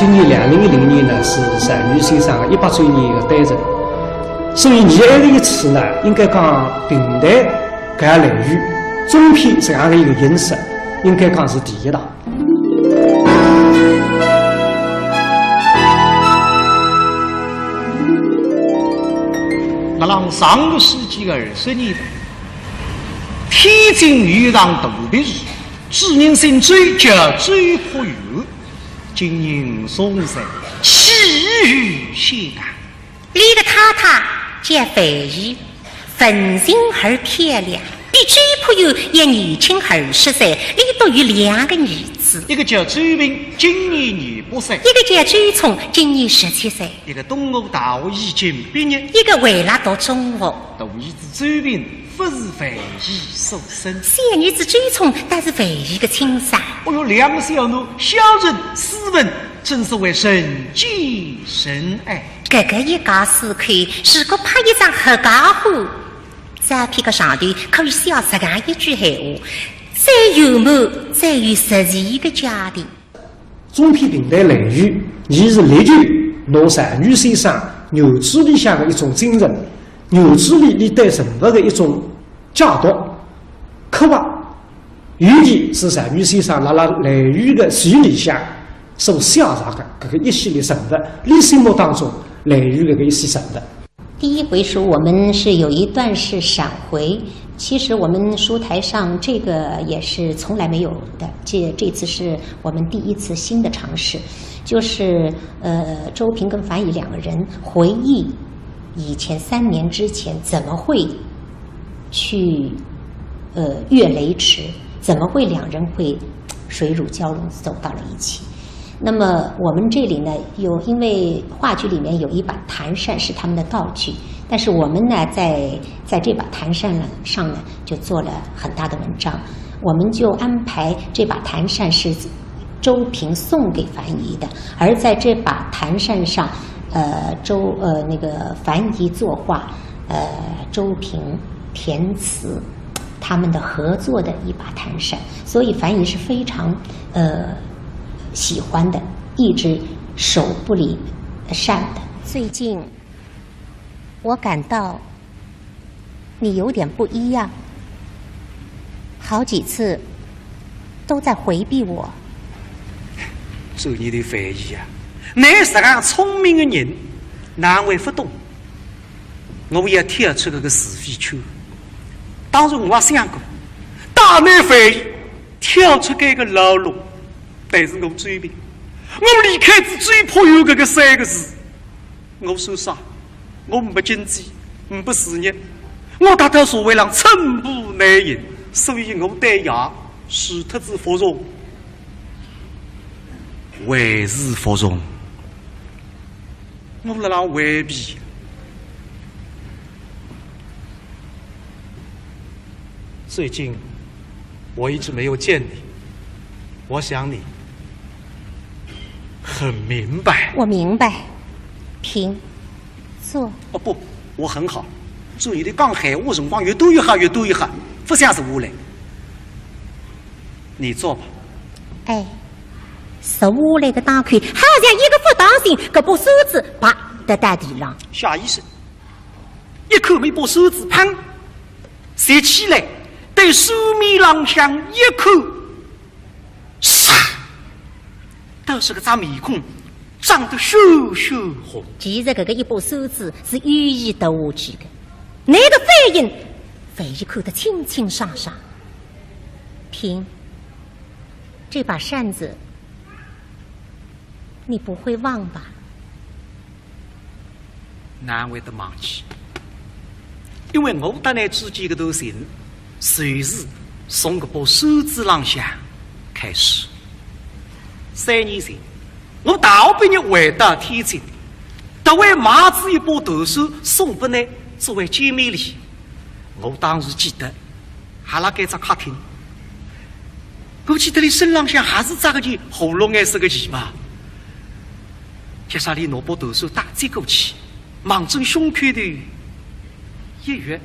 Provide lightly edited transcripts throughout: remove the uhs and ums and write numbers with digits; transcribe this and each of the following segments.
今年2010年呢是单于先生的100周年的诞辰，所以你还有一次呢，应该讲平台搿样类语中篇这样的一个形式，应该讲是第一档。那让上个世纪的20年代，天津豫场特别日，知人心追叫追破雨，今年松山气宇轩昂。李个太太见肥鱼，粉性而漂亮，比追破友也年轻20岁，里都有2个儿子，一个叫周平，今年28岁；一个叫周聪，今年17岁；一个东吴大学已经毕业，一个为了读中学。大儿子周平不是肥鱼所生，小儿子周聪但是肥鱼的亲生。我有2个小奴，小人斯文，真是为人见人爱。这个一家四口，如果拍一张合家欢，照片的上头可以写这样一句闲话：再幽默，再有实际的家庭。中篇平台类语，伊是力求拿单于先生牛志里向的一种精神，牛志里对人物的一种解读、刻画，尤其是单于先生辣类语的序里向所写上的这个一系列人物，你心目当中类语的这一些人物。第一回书我们是有一段是闪回，其实我们书台上这个也是从来没有的，这次是我们第一次新的尝试，就是周平跟樊姨2个人回忆以前3年之前怎么会去越雷池，怎么会2人会水乳交融走到了一起。那么我们这里呢，因为话剧里面有一把弹扇是他们的道具，但是我们呢，在这把弹扇上呢，就做了很大的文章。我们就安排这把弹扇是周平送给樊姨的，而在这把弹扇上，那个樊姨作画，周平填词，他们的合作的一把弹扇，所以樊姨是非常喜欢的，一直手不离扇的。最近我感到你有点不一样，好几次都在回避我。做你的翻译啊，你是个聪明的人，难为不懂。我也跳出这个是非圈，当然我也想过大难翻译跳出这个老路。但是我追兵，我离开只追破有这个3个字，我受伤，我没经济，没事业，我大多数为让寸步难行，所以我对牙是特子服从，为是服从，我来让回避。最近我一直没有见你，我想你很明白。我明白，平坐。哦不，我很好。做你的讲闲话辰光越多越好，越多越好，不想是无来。你坐吧。哎，是我来个打开，好像一个不当心，这把手指啪的在地上。夏医生，一口没把手指砰塞起来，对手面朗向一口，唰，都是个张面孔，长得羞羞红。其实这个一把手指是寓意的下去的，那个反应，反应看得清清爽爽。平，这把扇子你不会忘吧？难会得忘记，因为我和你之间的头衔，随时从这把手指浪向开始。3年前，我大学毕业回到天津，特为买子一把投手送给你作为见面礼。我当时记得，还辣盖只客厅。我记得你身浪向还是扎个件红绿颜色的旗袍。接下来拿把投手打接过去，望准胸口头一跃，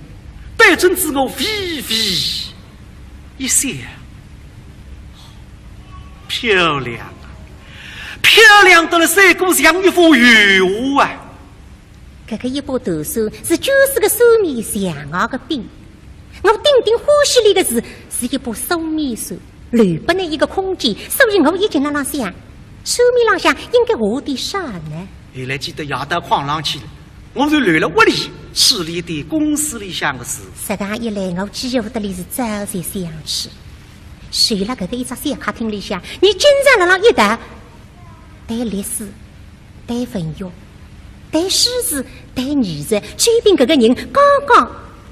对准自我微微一笑，漂亮啊，漂漂亮的了三个像一幅玉物啊！这个一把豆手就是个手面上昂的柄，我顶顶欢喜里的是一把手面手，留不那一个空间，所以我一直在想，手面浪向应该画点啥呢？后来记得夜到矿上去了，我就乱了屋里处理点公司里向的事。这样一来，我几乎得里是早才想起。睡了这个一只小客厅里向，你经常了一沓，对历史，对文学，对诗词，对艺术，这边这个人刚刚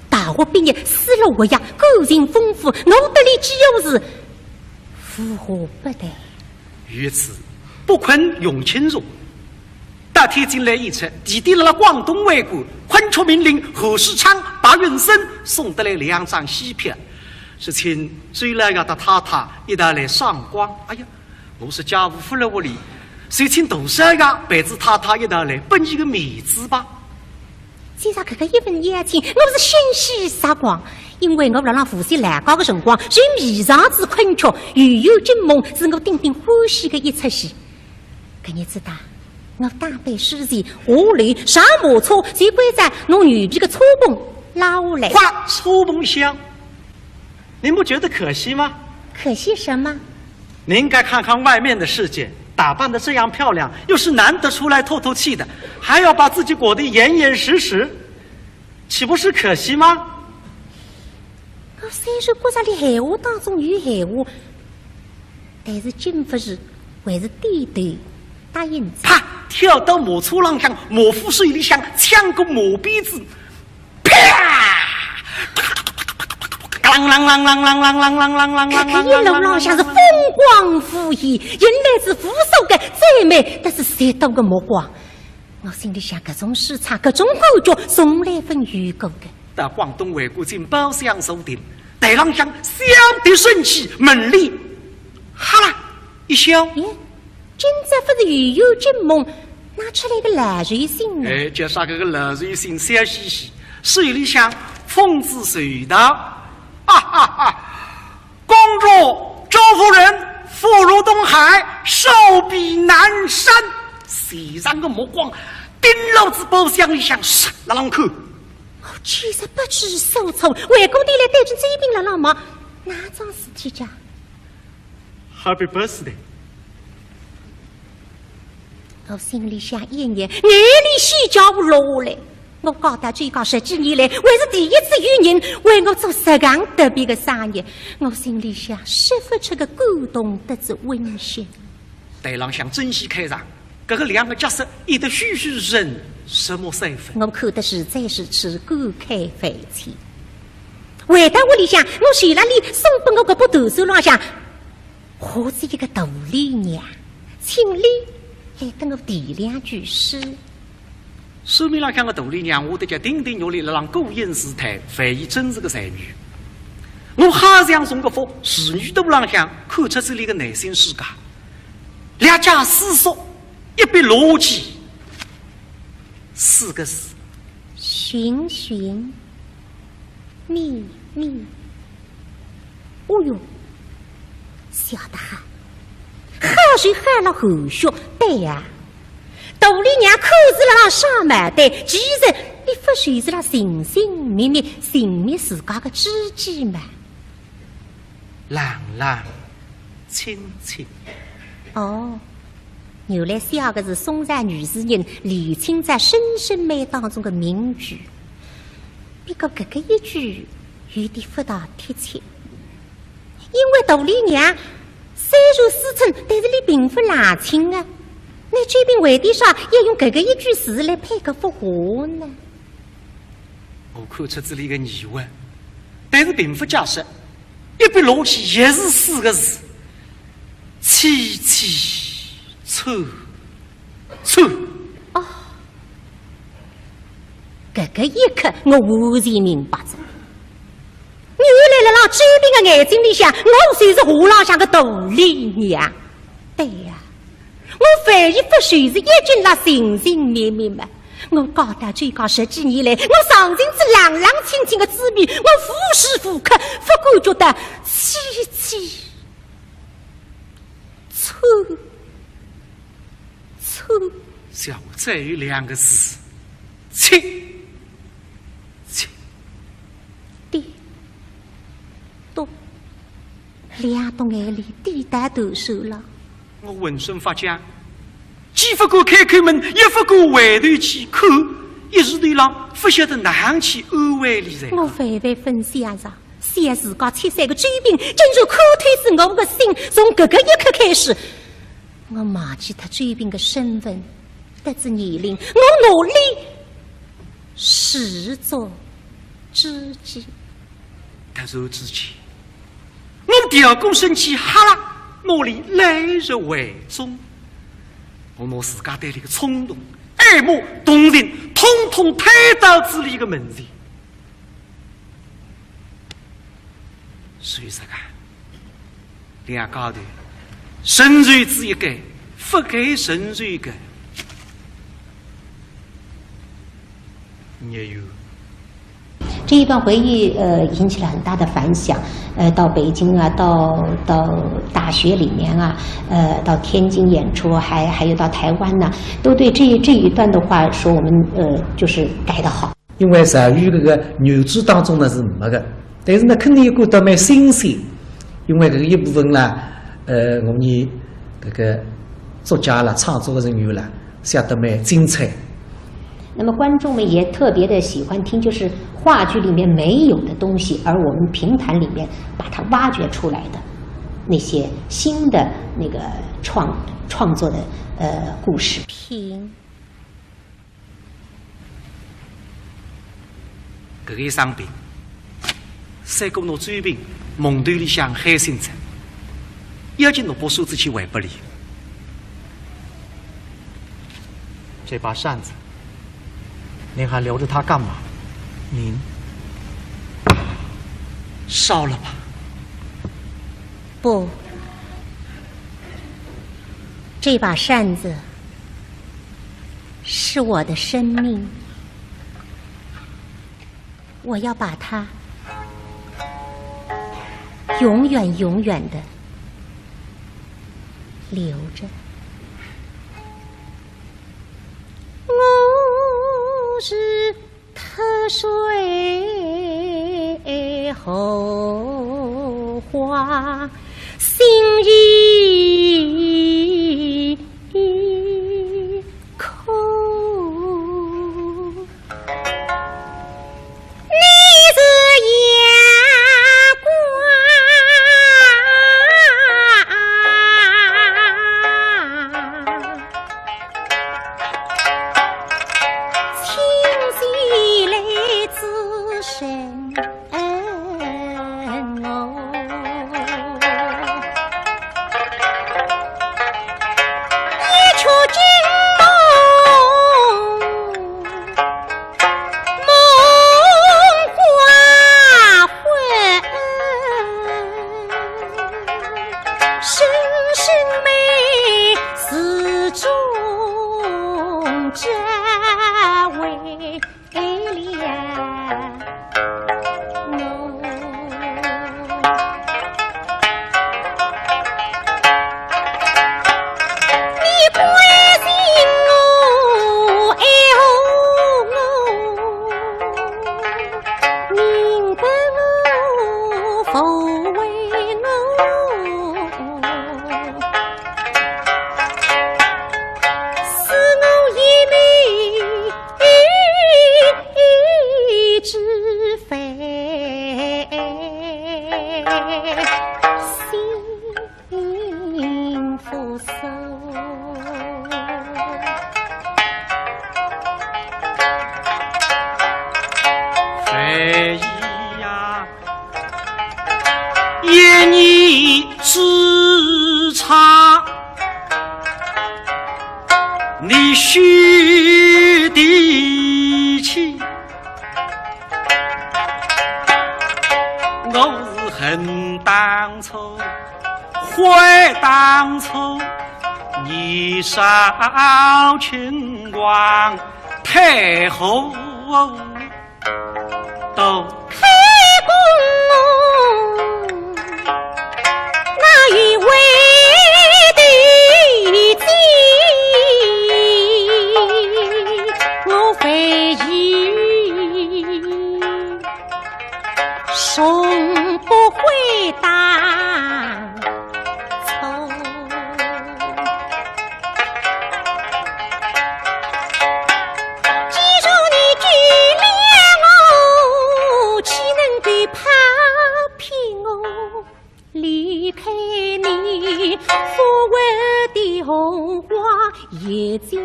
大学毕业，思路活跃，个性丰富，我得里几乎是符合不得。于此不困永清荣。大天进来一出，提点了广东外国，昆出命令何世昌、白云生送得来2张戏票。是请追来要到太太一道来赏光。哎呀，我是家务夫了屋里，谁请杜少爷陪着太太一道来奔一个面子吧。既然这个一份邀请，我是欣喜撒光，因为我让夫妻来高的辰光，随迷上之昆曲，雨有惊梦，是我顶顶欢喜的一出戏。搿日子大，我打扮诗词，下雷上马车，就归在弄女皮的车棚拉下来。花车棚香。您不觉得可惜吗？可惜什么？您应该看看外面的世界，打扮的这样漂亮，又是难得出来透透气的，还要把自己裹得严严实实，岂不是可惜吗？我虽然觉着里闲话当中有闲话，但是金不是还是点头答应着。啪！跳到马车浪向，马夫水里向抢个马鞭子，啪！啷啷啷啷啷啷啷啷啷啷啷啷！一路浪向是风光富艳，引来是扶手的最美，但是谁懂个目光？我心里想，各种市场、各种感觉，从来分遇过的。到广东外国进包厢收店，台浪向相对顺气，门里哈啦一笑。今朝不是雨有惊梦，拿出来个蓝瑞信呢？哎，叫啥个蓝瑞信笑嘻嘻，水里向风姿水道。哈哈哈！公主、周夫人妇如东海，手比南山。谁让个目光盯老子包厢里向杀那啷口？我其实不知所措，外公弟来带着这边了老妈，哪桩事体家 ？Happy birthday！ 我心里想一眼，眼里喜叫我落来。我搞到最高10几年来，还是第一次有人为我做这样特别的生意。我心里想，释放出个感动得之温馨。台浪向真戏开场，这个2个角色一得栩栩人什么身份？我看的实在是吃感慨肺腑。回到屋里向，我徐那里送给我这把豆手浪向，或是一个杜丽娘，请你来跟我提2句诗。手面浪向个杜丽娘，我得叫顶顶肉里让勾引试探，万一真是个才女。我还想送个福，仕女肚浪向看出这里个内心世界。2家思索，一笔逻辑，4个字：寻寻觅觅。哦哟，晓得哈，喝水喝了后续，对呀。杜丽娘看是了让上买单，其实你不算是了寻寻觅觅寻觅自家的知己嘛。朗朗清清。哦，原来写的是松山女诗人李清在《声声妹》当中的名句。不过这个一句有点不大贴切，因为杜丽娘虽然思春，但是你并不冷清啊。那这边为的啥要用这个一句诗来配个复活呢？我看出这里个疑问，但是并不解释。一笔逻辑也是4个字：凄凄楚楚。哦，这个一刻我忽然明白着，原来了，这边的眼睛里向，我算是河浪向的杜丽娘。对呀。我反而不算是一直拉寻寻觅觅嘛。我搞到最高10几年来，我尝尽这朗朗清清的滋味，我无时无刻不感觉到凄凄楚小我再有2个字，亲。对，都2朵眼里滴答投手了。我浑身发僵，既不敢开口门，也不敢回头去看，一时对浪不晓得哪样去安慰你才。我万万分想着，想自家73个追兵，正如可推是我的心。从这个一刻开始，我忘记他追兵的身份，得知年龄，我努力始作知己。突然之间，我调过身去，哈啦，我里来入怀中。我拿自家对那个冲动、爱慕、动人，统统推到自己的门前。谁说啊？两高头，神传之一个，不该神传一个，也有。这一段回忆引起了很大的反响，到北京啊，到大学里面啊，到天津演出，还有到台湾呢，都对这一段的话说我们就是改得好。因为在于这个原著当中呢是没的，但是呢肯定有感到蛮新鲜，因为这个一部分呢，我们这个作家啦、创作的人员啦写得蛮精彩。那么观众们也特别的喜欢听，就是话剧里面没有的东西，而我们评弹里面把它挖掘出来的那些新的那个创作的故事。评搿个伤病，三个拿追兵梦头里向海星子，要紧侬把手子去还不离。这把扇子。您还留着它干嘛？您烧了吧？不，这把扇子是我的生命，我要把它永远永远的留着。是特水后花，心意空。你是少清光太后都开宫，那与为的从不会当错。既然你眷恋我，岂能够抛弃我？离开你，所谓的红花也将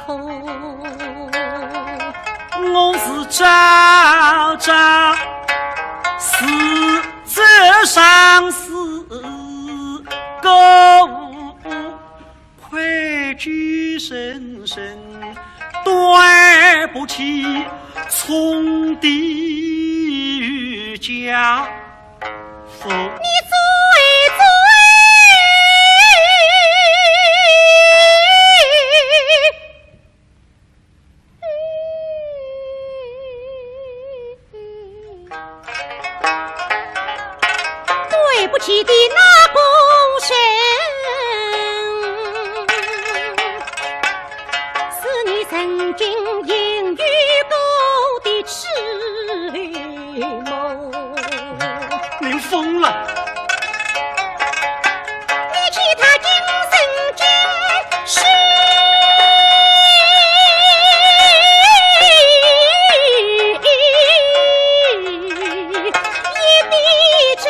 空。我是朝朝死这生死过，愧惧深深，对不起从地狱家父。你最对不起的那公神，是你曾经言语过的痴梦。您疯了！你其他今生今世也必真，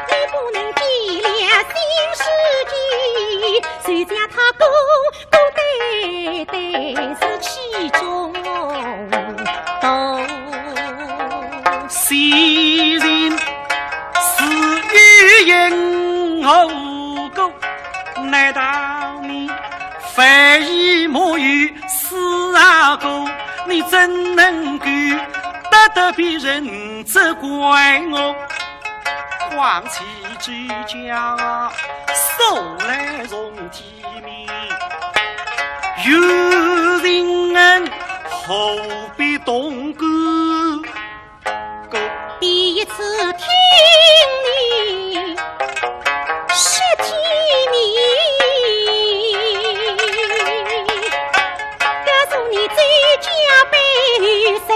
你不能计量新世纪，谁将它公公对对是其中懂。昔人是欲言后沟，难道你非以莫语死啊狗？你怎能够得别人责怪我？况且这家素来从体面，有人何必动歌？第一次听你是体面，告诉你最佳被谁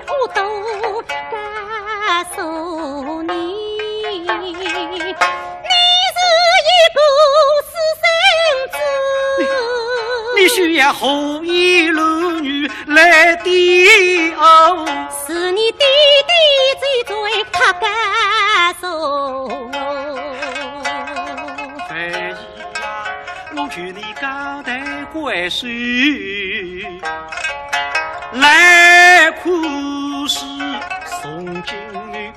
我都告诉你，你是一个私生子，你需要后一路女来抵欧，是你弟弟最最他告诉我。非议啊，我劝你交代怪事，来苦是宋金玉，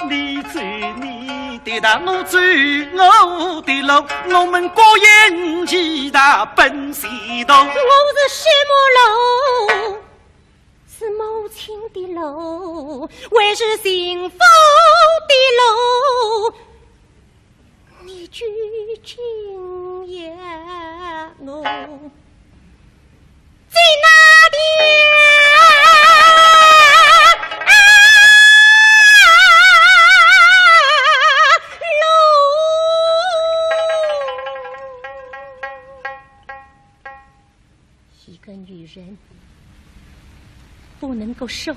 你走你的道，我走我的路，我们各言其他奔西东。我是什么路？是母亲的路，还是幸福的路？你究竟要我在哪条路？一个女人不能够受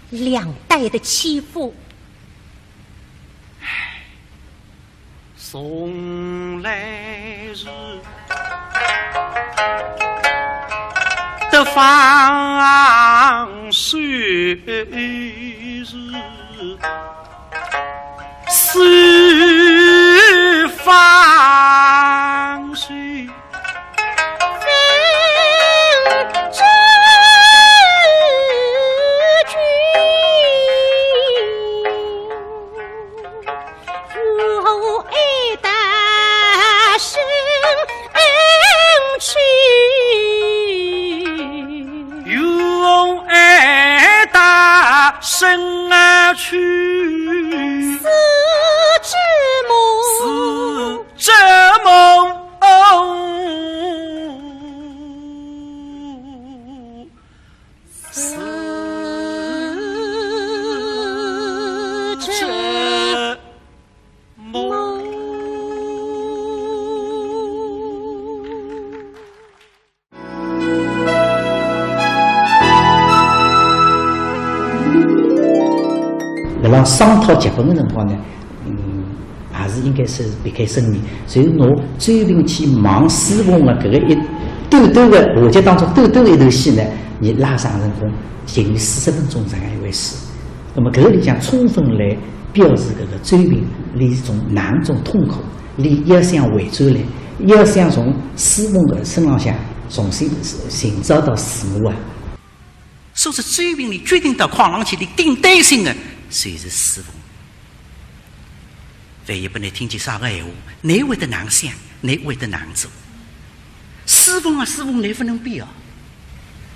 两代的欺负。送来日的放水日，是放水。生啊去，是之梦，是这梦。是这梦。浪商讨结婚的辰光呢，还是应该是别开生面。所以我专门去忙师傅的搿个一短短的话剧当中短短的一头戏呢，你拉长成功近40分钟这样一回事。那么搿个里向充分来表示搿个专门里从难中痛苦，里要想回转来，要想从师傅的身浪向重新寻找到自我啊。说是专门里决定到矿上去的顶担心的，谁是师傅？万一不能听见啥个闲话，你会得难想，你会得难做。师傅啊，师傅，你不能比啊！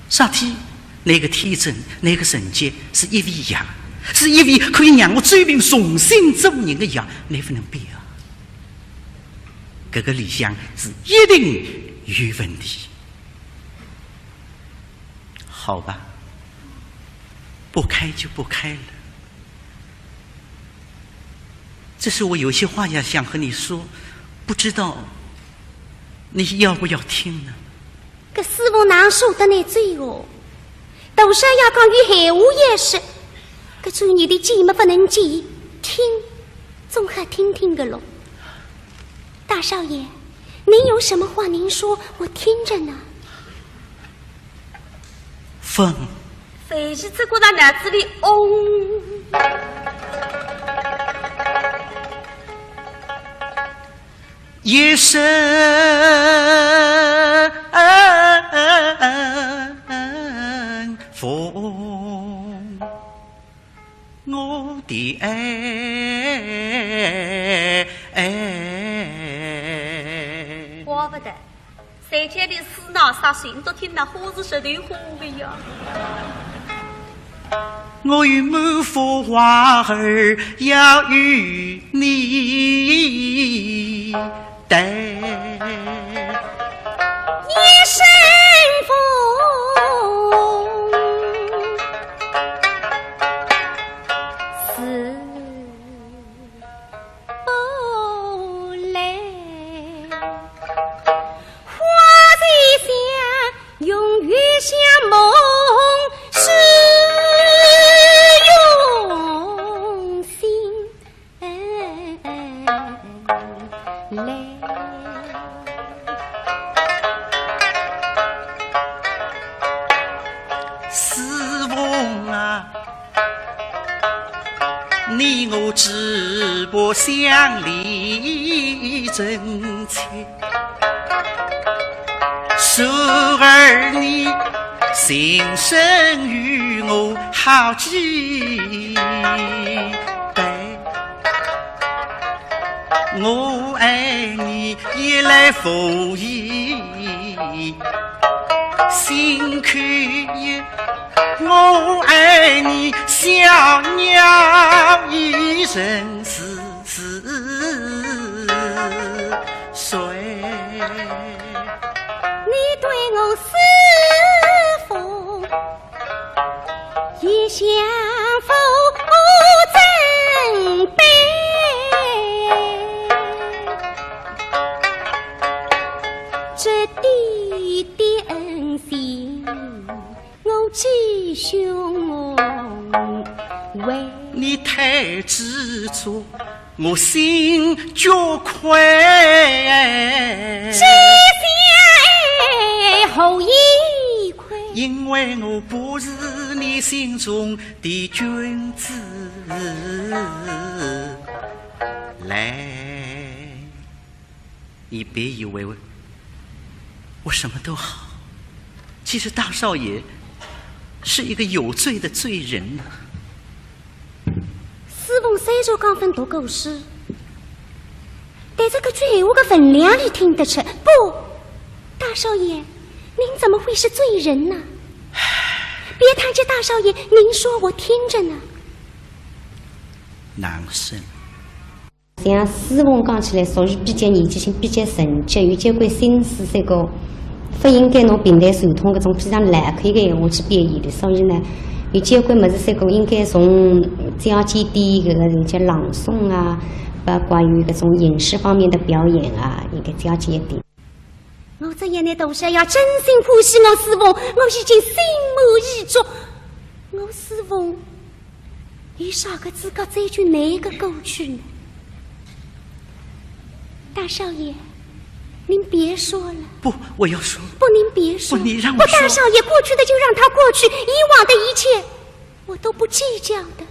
上天，那个天真，那个纯洁，是一位羊，是一位可以让我专门重新做人的羊，你不能比啊！这个理想是一定有问题。好吧，不开就不开了。这是我有些话要想和你说，不知道你要不要听呢？搿师傅哪说得难嘴哦？大少爷讲与闲话也是，搿专业的见么不能见，听总还听听个咯。大少爷，您有什么话您说，我听着呢。风，飞机走过到脑子里，夜深风，我的爱，怪不得三天的死闹啥水，你都听那花是石头花的呀。我有满腹花儿要与你待，夜深风，思不来，花在香，永远像梦是用心来。师傅啊，你我只不相离真切，手儿你心生与我好几杯，我爱你夜来风雨心口也，我爱你小鸟一人是谁？你对我是否也相逢真悲？这地的恩情，我只兄为你太执着，我心就亏。只相爱后一亏，因为我不是你心中的君子。来，你别以为我什么都好，其实大少爷是一个有罪的罪人呢。师傅虽然讲分读故事，但这个句闲话的分量你听得出。不，大少爷，您怎么会是罪人呢？别谈着大少爷，您说我听着呢。难生。像师傅讲起来，属于比较年纪轻、比较纯洁，有交关心思，这个不应该拿平台传统搿种非常烂口的闲话去表现的。所以呢，有交关物事，这个应该从讲解点搿个人家朗诵啊，把关于搿种影视方面的表演啊，应该讲解一点。我这一年都是要真心欢喜我师傅，我已经心满意足。我师傅有啥个资格追究哪个过去呢？大少爷，您别说了。不，我要说。不，您别说。不，你让我说。不，大少爷，过去的就让它过去，以往的一切我都不计较的。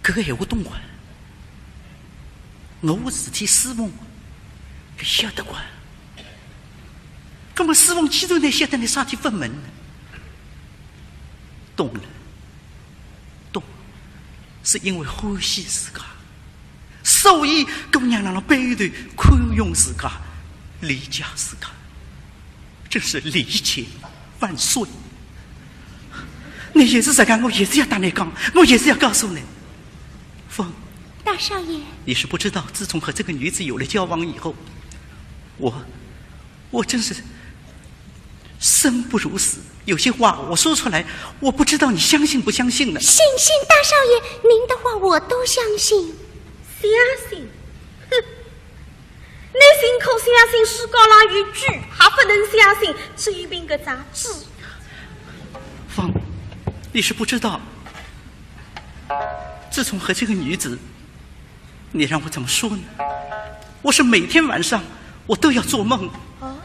搿个闲话懂啊？我事体师傅搿晓得惯。葛末师傅既然呢晓得你啥体分门呢？懂了，懂，是因为欢喜自家，所以姑娘让背头宽容自家，理解自家，真是理解万岁。你也是这样，我也是要打你讲，我也是要告诉你，凤大少爷，你是不知道，自从和这个女子有了交往以后，我真是生不如死。有些话我说出来，我不知道你相信不相信呢？信，大少爷，您的话我都相信。相信？哼！你信口相信史高郎一句，还不能相信这边个杂志。芳，你是不知道，自从和这个女子，你让我怎么说呢？我是每天晚上我都要做梦。哦，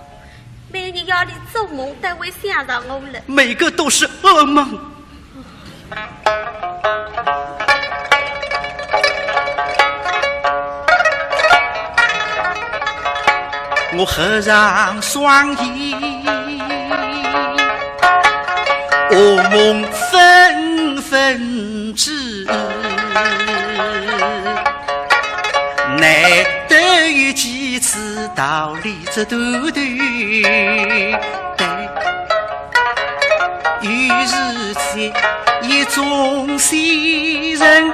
每日夜里做梦都会想到我了。每个都是噩梦。我合上双眼，噩梦纷纷至，难得有几次道理这短短的，于是在一种仙人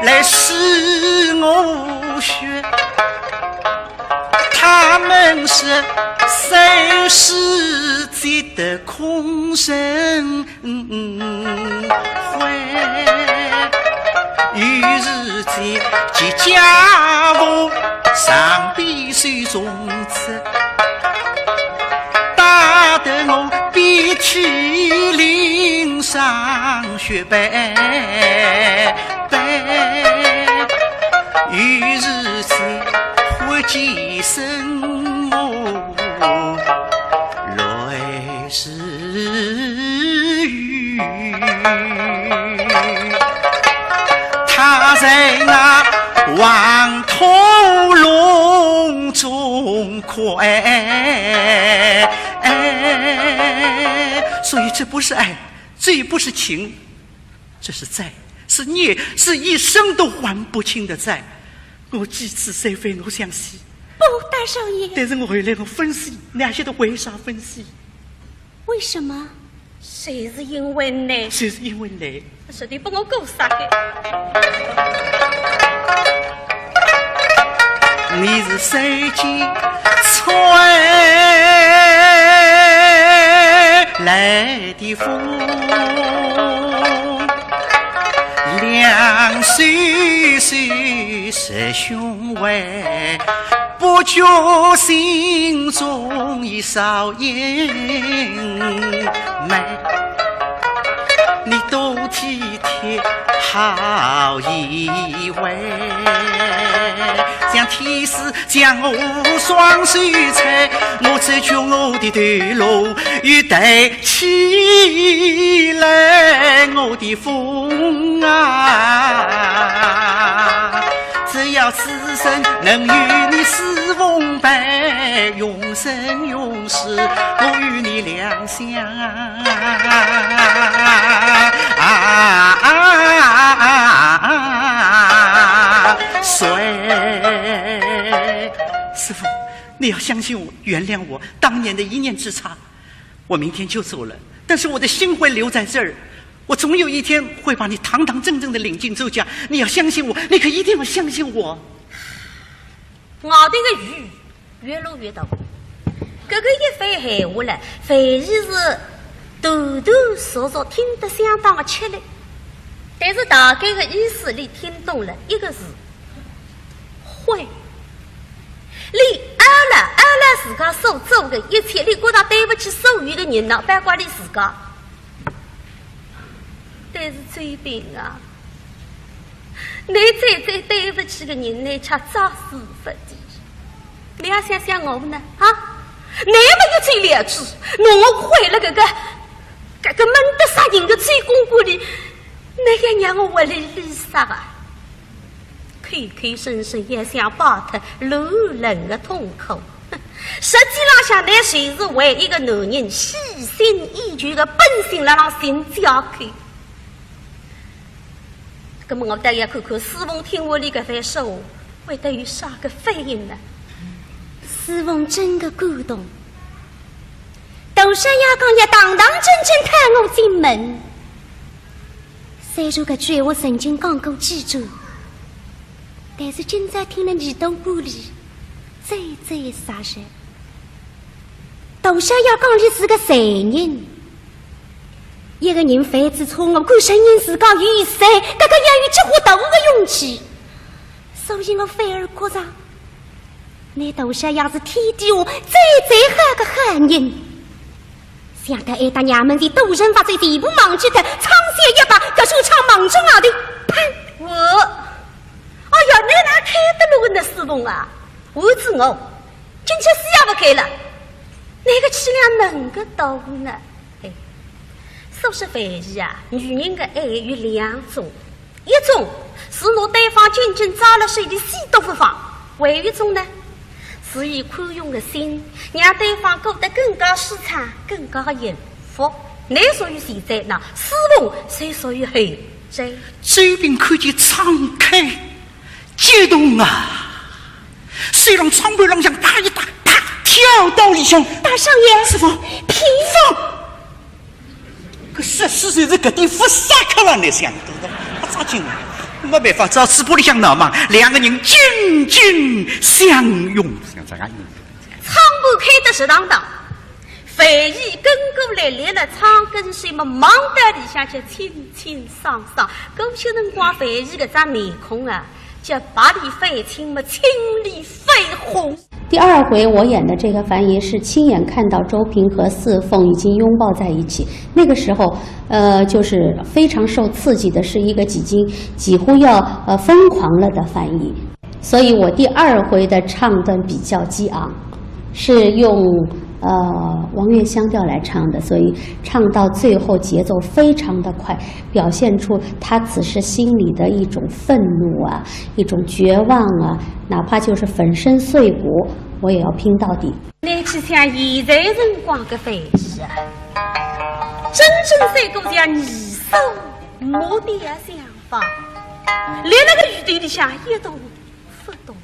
来使我学。他们是三世界的空神会，于是在家务上边手中刺，打得我遍体鳞伤血斑斑，于是在几生我来世遇，他在那黄土笼中快，所以这不是爱，这也不是情，这是债，是孽，是一生都还不清的债。我几次谁非我相信，不，大少爷。但是我回来我分析，你还晓得为啥分析？为什么？谁是因为你？谁是因为你？是你把我狗杀的。你是谁家吹来的风？两岁岁十胸怀，不觉心中一扫阴霾。你多体贴好意味，像天使将我双手采，我走出我的头路，又带起来我的风啊！只要此生能与你似凤般永生永世，我与你两相随。师父，你要相信我，原谅我当年的一念之差。我明天就走了，但是我的心会留在这儿。我总有一天会把你堂堂正正的领进周家，你要相信我，你可一定要相信我。我的个鱼越落越大，这个一番闲话了，凡是是抖抖嗦嗦，听得相当的吃力。但是大概的意思你听懂了，一个字会。你按了自家所做的一切，你觉得对不起所有的人呢，包括你自家。该是追兵啊！你再对不起个人，你却早死不地。你也想想我呢啊！你没有嘴良知，我毁了这个闷得杀人的嘴公锅里，你也让我活来绿杀啊！口口声声也想报他路人的痛苦，实际上想那谁是为一个男人细心依据的本性来让心交口。那么我大家看看师傅听我里个番说话，会得有啥个反应呢？师傅真的感动，窦山牙刚也堂堂正正探我进门。虽然个句我曾经讲过记住，但是今朝听了耳朵玻璃，再杀人。窦山牙讲你是个罪人，一个人犯子错，我看承认自家有罪，这个也有几乎大的勇气，所以我反而觉着。那窦山牙是天底下最狠的狠人，想得挨打娘们的斗人发罪地步忘记的，长线一把，这手长忙中啊的潘我，哎呀，你哪开得路呢，师傅啊？我知我，今天死也不开了，哪个气量能个到呢？哎，说是反义啊，女人的爱有两种，一种是拿对方紧紧扎了水的死都不放，还有一种呢？是以宽容的心，让对方过得更加舒畅，更加幸福。你属于现在呢？师傅谁属于后在？周兵看见敞开，激动啊！虽然窗板浪向打一打，啪跳到里向。大少爷，师傅，平放！可14岁是搿点副杀克了，你想得到？不扎劲啊！没办法，只好嘴巴里向闹嘛，两个人紧紧相拥，像这样用。窗户开得实当当，范义跟过来立了窗跟水嘛，忙得里向就清清爽爽。过些辰光，范义搿张面孔啊，就百里飞青嘛，青里飞红。第二回我演的这个樊姨是亲眼看到周平和四凤已经拥抱在一起，那个时候就是非常受刺激的，是一个几乎要疯狂了的樊姨，所以我第二回的唱段比较激昂，是用王月香调来唱的，所以唱到最后节奏非常的快，表现出他此时心里的一种愤怒啊，一种绝望啊，哪怕就是粉身碎骨，我也要拼到底。你去想现在辰光的飞机啊，真正三个像二手摩的想法，连那个雨堆里向一动不动。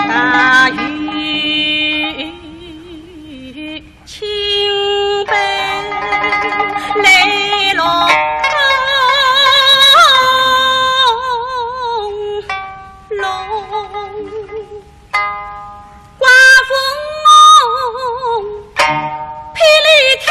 大雨倾奔雷龙刮风霹雳天。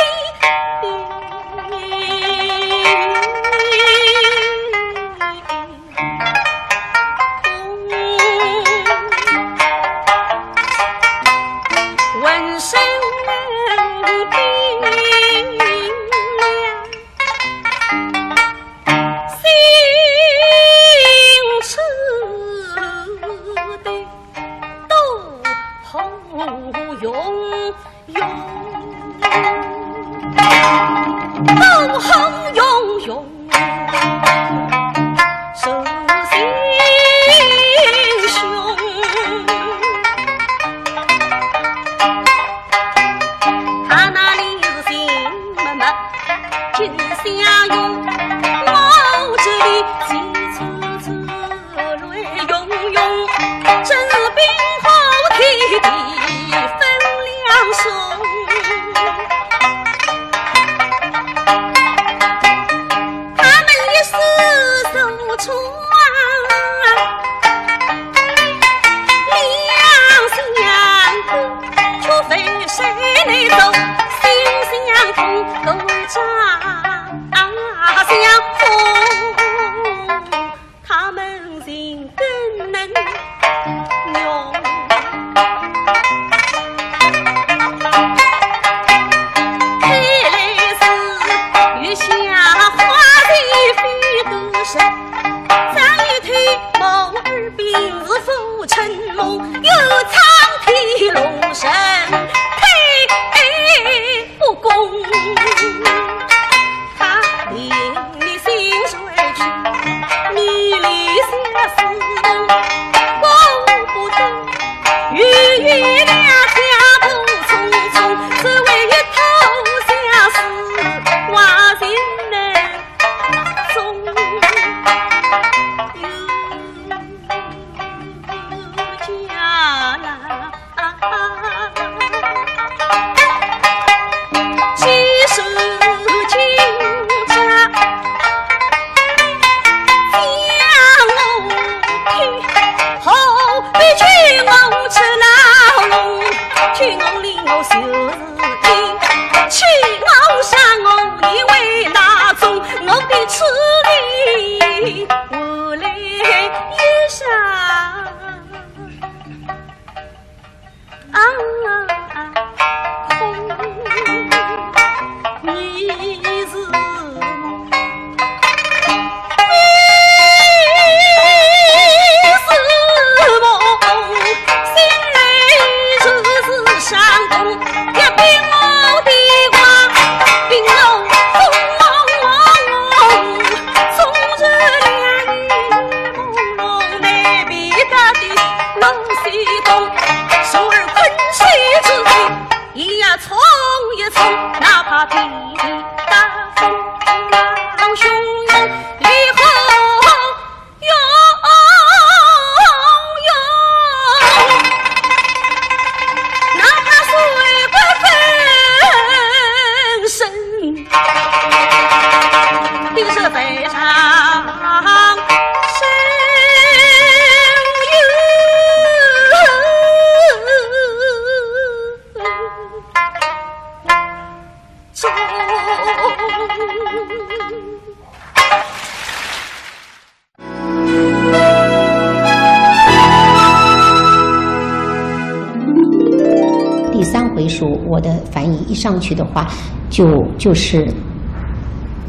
我的翻译一上去的话，就是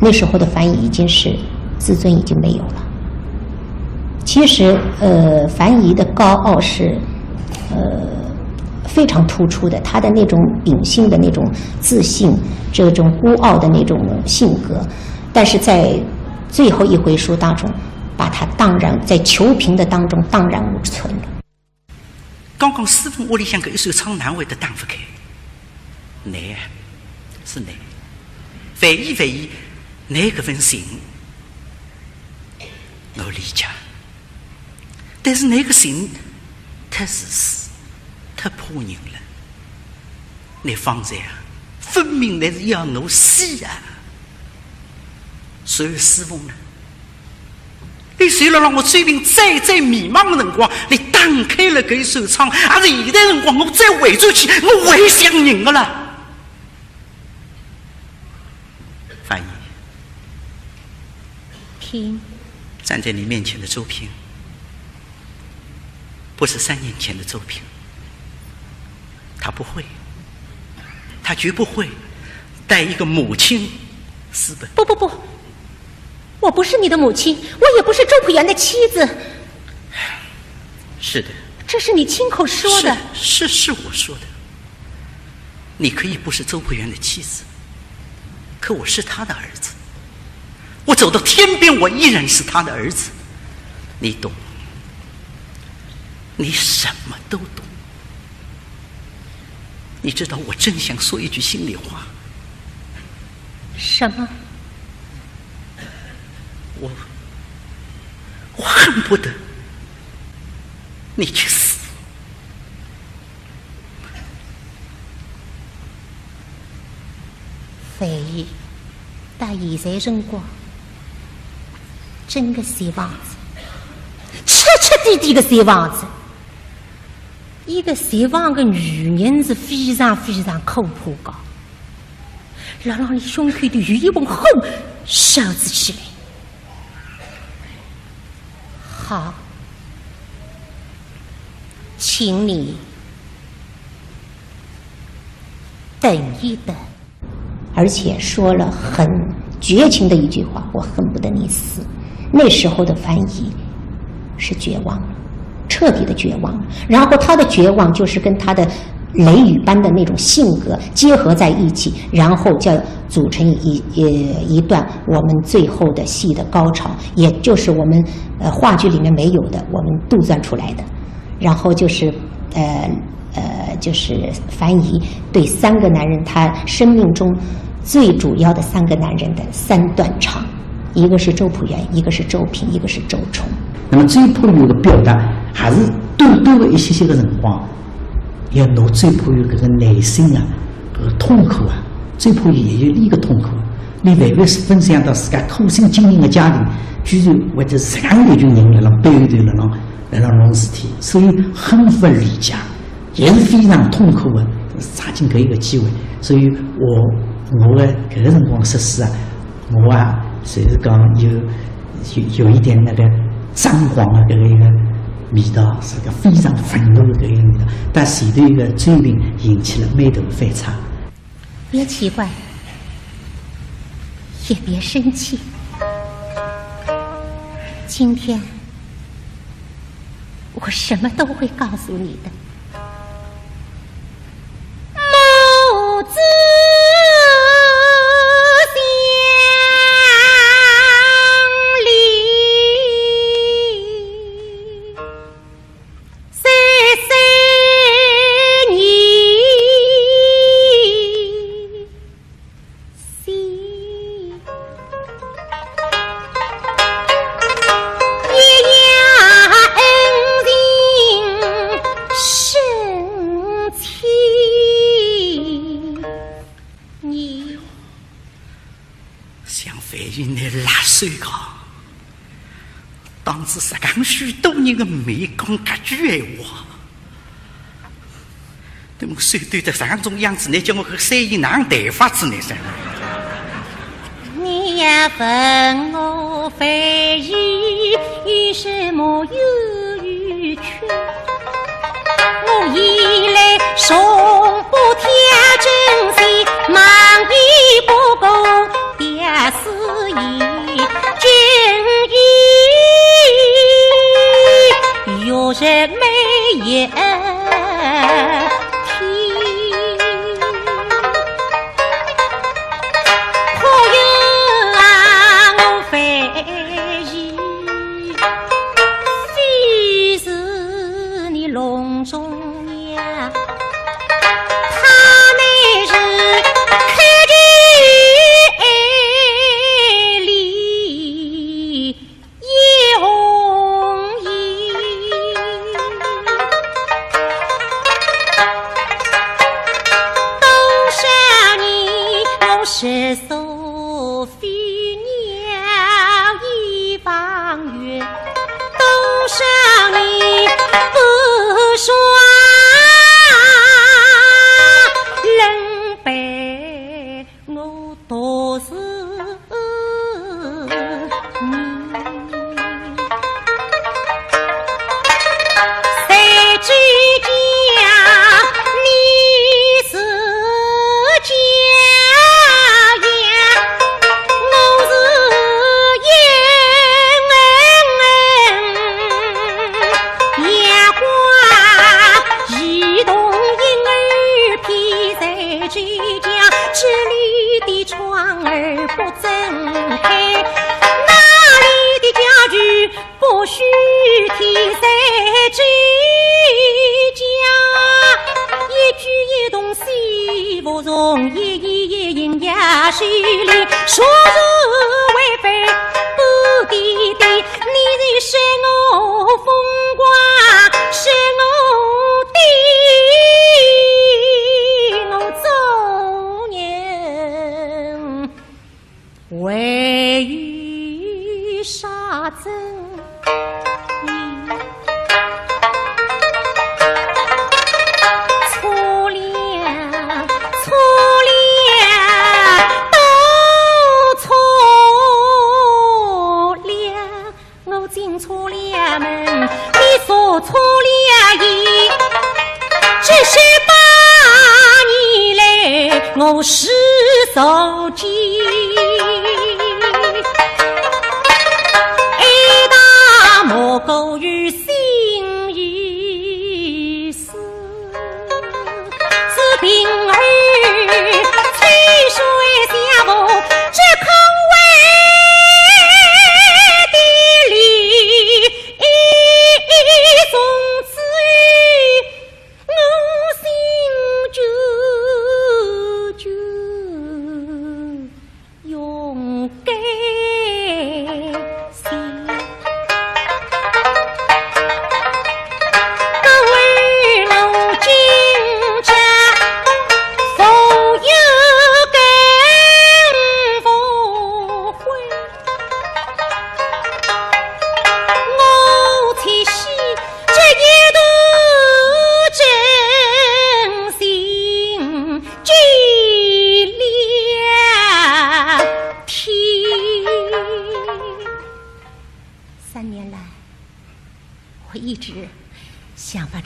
那时候的翻译已经是自尊已经没有了。其实樊姨的高傲是非常突出的，她的那种秉性的那种自信，这种孤傲的那种性格，但是在最后一回书当中，把她荡然在求平的当中荡然无存了。刚刚师傅屋里向搿一首唱难为的打不开，难啊，是难。万一，难搿份情，我理解。但是那个情太自私，太怕人了。那方才啊，分明那是要我死啊！所以师傅呢？你随了让我追兵再迷茫的辰光，你打开了搿一手窗，还是现在辰光我再回转去，我会想人的啦。翻译，平，站在你面前的周平，不是3年前的周平，他不会，他绝不会带一个母亲私奔。不。我不是你的母亲，我也不是周朴园的妻子。是的，这是你亲口说的。是我说的。你可以不是周朴园的妻子，可我是他的儿子。我走到天边，我依然是他的儿子。你懂？你什么都懂。你知道我真想说一句心里话。什么？我恨不得你去死。范姨，到现在辰光，真的小房子，彻彻底底的小房子。一个小房的女人是非常可怕的，让你胸口的欲望恨烧制起来。好，请你等一等。而且说了很绝情的一句话：“我恨不得你死。”那时候的樊姨是绝望了，彻底的绝望了。然后他的绝望就是跟他的雷雨般的那种性格结合在一起，然后就组成一段我们最后的戏的高潮，也就是我们话剧里面没有的，我们杜撰出来的。然后就是就是翻译对3个男人他生命中最主要的3个男人的3段唱，一个是周朴园，一个是周平，一个是周冲。那么周朴园的表达还是短短的一些个辰光，要拿周朴园搿个内心啊，搿个痛苦啊，周朴园也有伊个痛苦。你万万是分享到自家苦心经营的家庭，居然或者这样一群人来背后头来弄事体，所以很不理解，也是非常痛苦的。抓紧搿一个机会，所以我的搿个辰光实施啊，我啊，随是讲有一点那个张狂的搿个一个味道，是个非常愤怒的搿个味道，但前头一个追评引起了蛮大的反差。别奇怪，也别生气。今天我什么都会告诉你的。母子所讲，当时实讲许多人的没讲搿句闲话，那么手对得上种样子，你叫我和三姨哪样谈法子呢？你呀问我非议，有什么有余权？我以来从不贴真心，忙一不公，爹是义。有人没眼听，可有啊我非议，非是你笼中娘，他乃是开地里一红衣。是索飞鸟一方月，多少年不说人悲，我多是你。谁知讲你是家？这里的窗儿不睁开，那里的家具不许提在这家，一举一动虽不容易，一言也是理，说是为非不地地，你的是我风光，是我的为与杀争错了，错了，都错了，我进错了门，你说错了意，只是把你来我是手机。莫过于心已死，是平儿吹水下我只肯为的理，从此我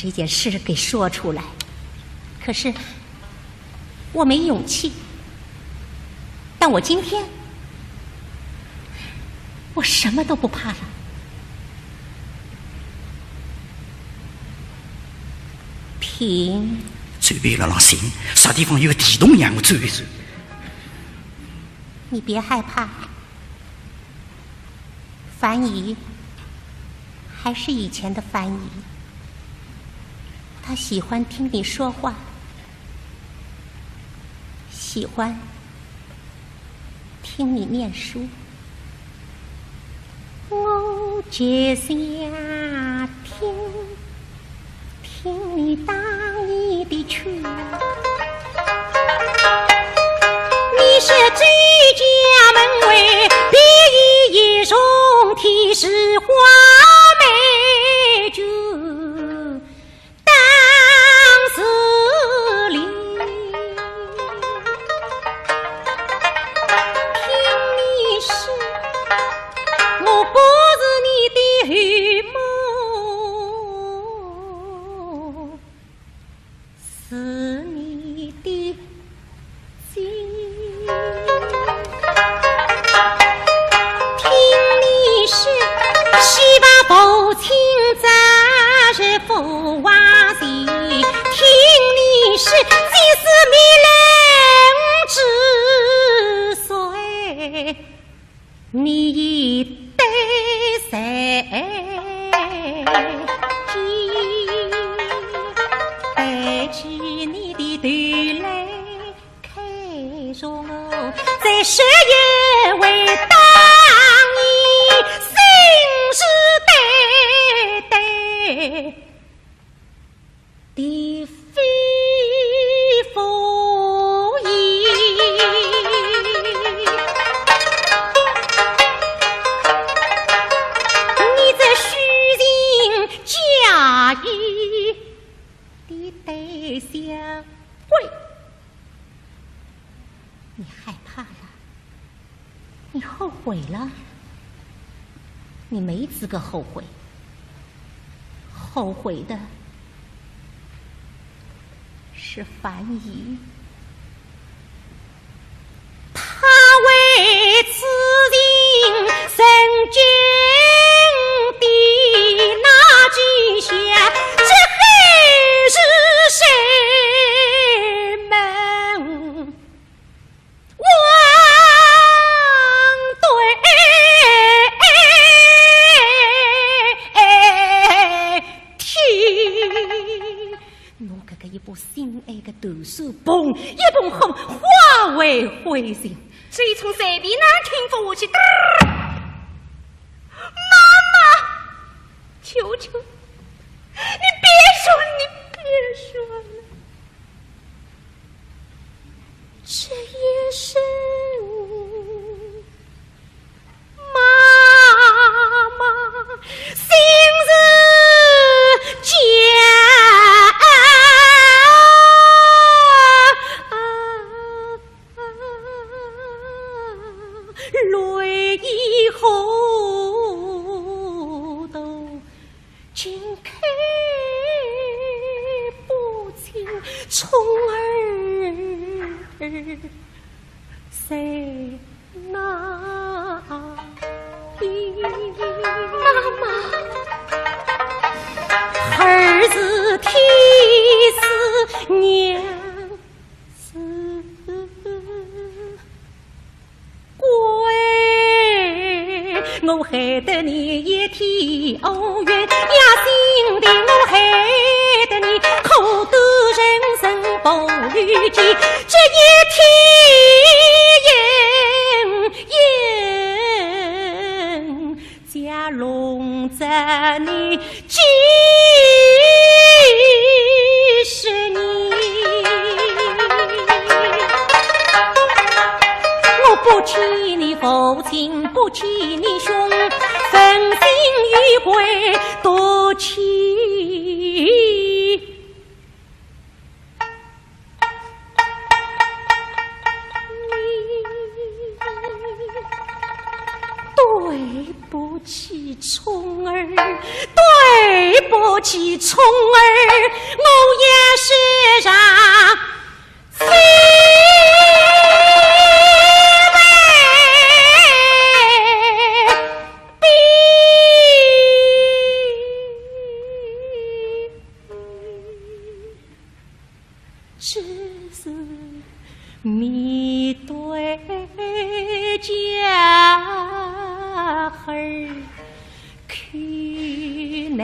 这件事给说出来，可是我没勇气。但我今天，我什么都不怕了。停！随便了，老邢，啥地方有个地洞让我走一走。你别害怕，樊姨还是以前的樊姨，她喜欢听你说话，喜欢听你念书。我只想听你当你的曲，你是最佳门卫，别一种体是花美酒，当司令听你是，我不是你的预谋，是你的心。听你是西巴不清杂日不瓦西，听你是即使迷人之岁，你得谁背起你的对垒开容我在十月为当你心事代代的非佛意，你这虚情假意的对象会，你害怕了，你后悔了，你没资格后悔，后悔的是樊姨，她为此情神经的那几下，这还是谁们望对天，我这个一部心爱的豆手蹦一蹦后化为灰烬，谁从随便那听服下去？妈妈，求求你别说了，这也是妈妈心事家泪以后都惊开不清，虫儿在哪里？妈妈，儿子替死娘死归，我害得你一天恩怨压心的，我害得你苦度人生不遇见，这一天家笼在你几十年，我不替你父亲，不替你兄，分心于鬼多妻。对不起，虫儿，对起虫儿，我也是让飞为必，只是面对家儿去难。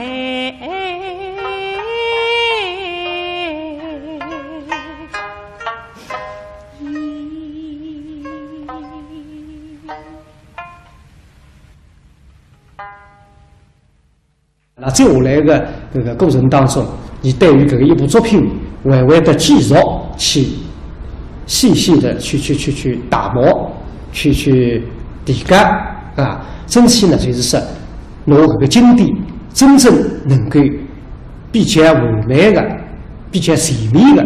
那在下来的这个过程当中，你对于这个一部作品微微的继续去细细的去打磨，去提改啊，整体呢就是说，拿这个经典真正能够比较完美的、比较全面的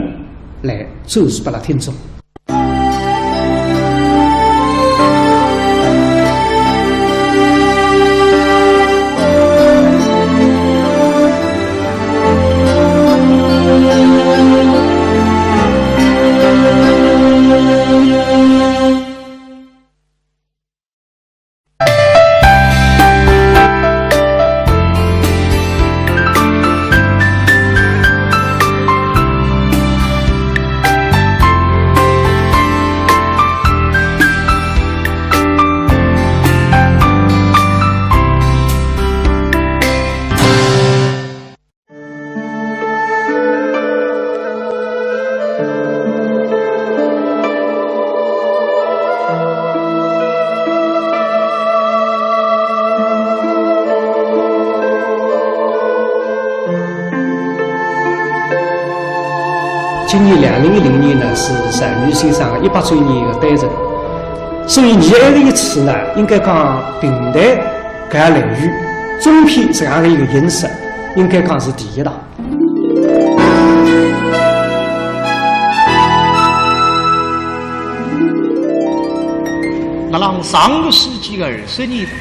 来展示给了听众。今年2010年呢是单于先生的100周年的诞辰，所以你爱的一次呢，应该讲平台搿类语中篇这样的一个形式，应该讲是第一档。那让上个世纪的20年代，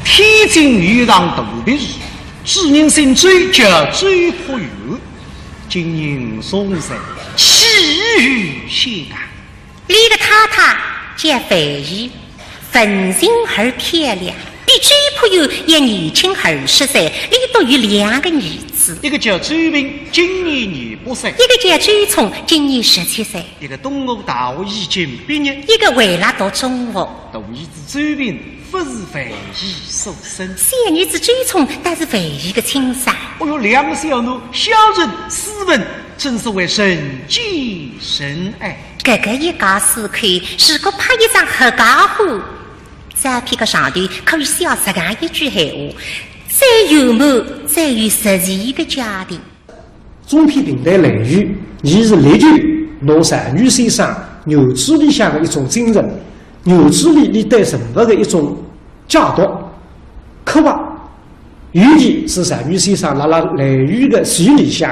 天津豫场特别是知人心最叫最富有。今年松山气宇轩昂，那个太太叫费玉，粉型而漂亮，比周朴有也年轻20岁，里头有2个儿子，一个叫周平，今年28岁；一个叫周聪，今年17岁；一个东吴大学已经毕业，一个为了读中学。大儿子周平不是费玉所生，小儿子周聪但是费玉的亲生。我有2个小奴，小人斯文，真是为神见神爱。这个一家四口，如果拍一张合家欢，照片的上头可以写这样一句闲话：再幽默，再有实际的家庭。中篇平台类语，伊是列举拿单于先生牛志里向的一种精神，牛志里对人物的一种解读、刻画，尤其是单于先生辣类语的序里向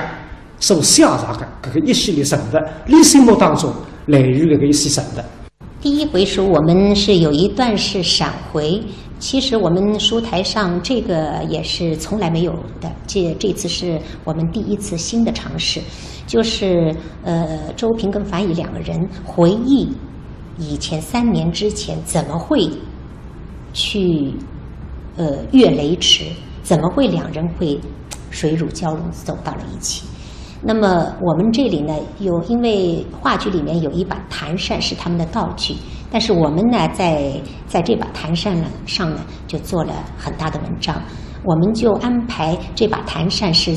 所写上的这个一系列人物，你心目当中类语的一些人物。第一回书我们是有一段是闪回，其实我们书台上这个也是从来没有的，这次是我们第一次新的尝试，就是周平跟樊姨2个人回忆以前3年之前怎么会去越雷池，怎么会2人会水乳交融走到了一起。那么我们这里呢，因为话剧里面有一把弹扇是他们的道具，但是我们呢，在这把弹扇上呢，就做了很大的文章。我们就安排这把弹扇是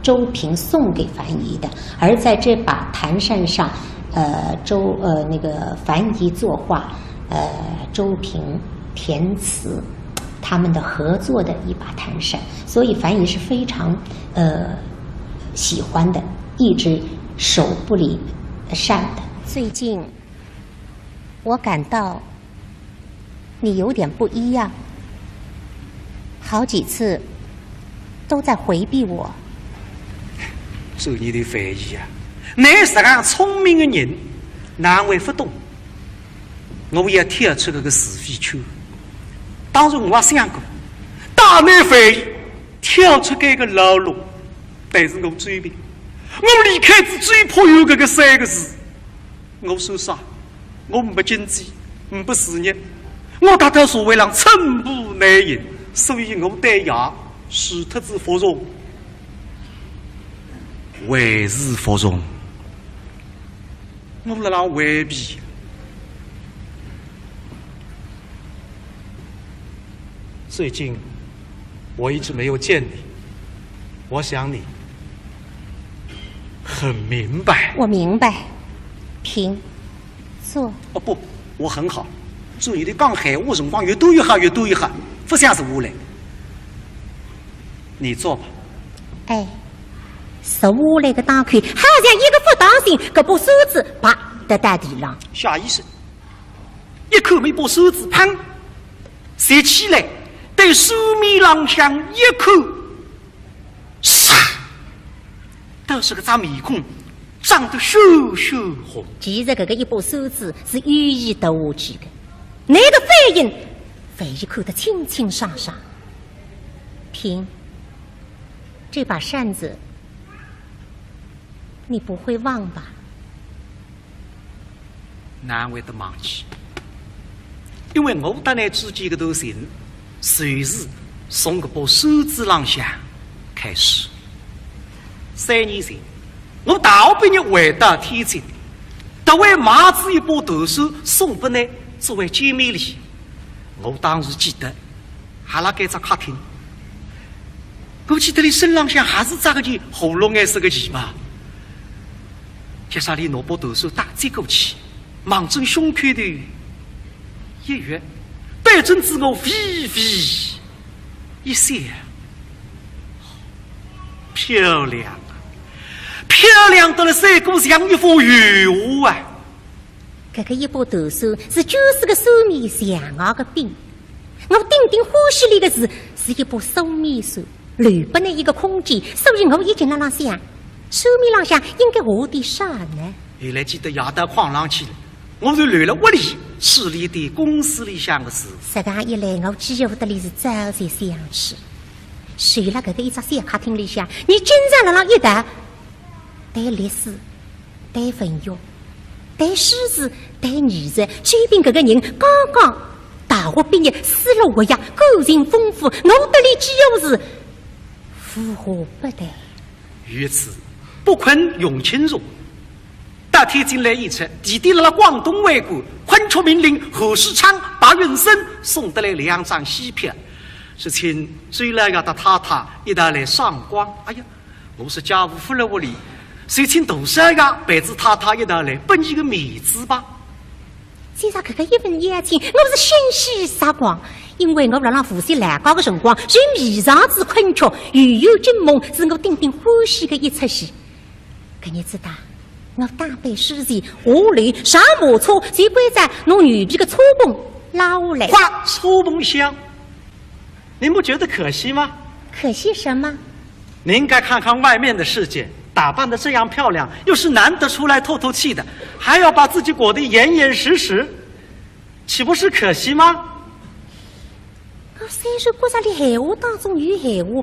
周平送给樊姨的，而在这把弹扇上，那个樊姨作画，周平填词，他们的合作的一把弹扇，所以樊姨是非常喜欢的，一直手不离扇的。最近我感到你有点不一样，好几次都在回避我。做你的翻译啊，你是个聪明的人，难为不懂。我也跳出这个是非圈。当然我也想过，大内翻译跳出这个老路，但是我嘴边，我离开只最怕有这个三个字。我说啥？我没经济，没事业，我大多数为让寸步难行，所以我对牙是特子服从，为是服从。我来让未必。最近我一直没有见你，我想你很明白。我明白。平，坐。哦不，我很好。注意的讲闲话辰光越多越好，越多越好，不像是我来。你坐吧。哎，是我来个打开，好像一个不当心，这把手指啪的在地上。下意识，一口没把手指砰塞起来，对手面朗向一口，唰，都是个张面孔。长得羞羞红，其实这个一把手指是寓意斗下去的，那个反应，反应看得清清爽爽。平，这把扇子你不会忘吧？难为的忘记，因为我跟你之间的头信，随时从这把手指浪下开始。3年前。我大学毕业回到天津，特为买子一把投手送给你作为见面礼。我当时记得，还辣盖只客厅。我记得你身上向还是扎个件红绿颜色的旗袍。接下来拿把投手打接过去，望准胸口的一跃，对准自我微微一笑，漂亮。漂亮到了三股像一幅油画啊！这个一把投手是90个手面上昂的柄，我顶顶欢喜里的是一把手面手，留不那一个空间，所以我一直在想，手面浪向应该画点啥呢？后来记得夜到矿上去了，我就乱了屋里处理点公司里向的事。这样一来，我记不得里是早才想起，睡了这个一只小客厅里向，你经常在那一搭。对历史，对文学，对诗词，对艺术，最近这个人刚刚大学毕业，思路活跃，个性丰富，脑袋里只有是符合不得。于此，不困永清荣。到天津来一次，弟弟了广东外国，昆出命令何世昌、白云生送得来2张戏票，是请追来要到太太一道来赏光。哎呀，我是家务夫了屋里。谁请杜少爷陪着太太一道来，本一个面子吧。既然这个一份邀请，我是欣喜撒光，因为我辣让呼吸栏高的辰光，就迷上之昆曲，雨有惊梦，是我顶顶欢喜的一出戏。搿日子大，我打扮诗词，下驴上马车，就归在弄女皮的车棚拉下来。花车棚香，您不觉得可惜吗？可惜什么？你应该看看外面的世界。打扮得这样漂亮，又是难得出来透透气的，还要把自己裹得严严实实，岂不是可惜吗？我虽然觉着你闲话当中有闲话，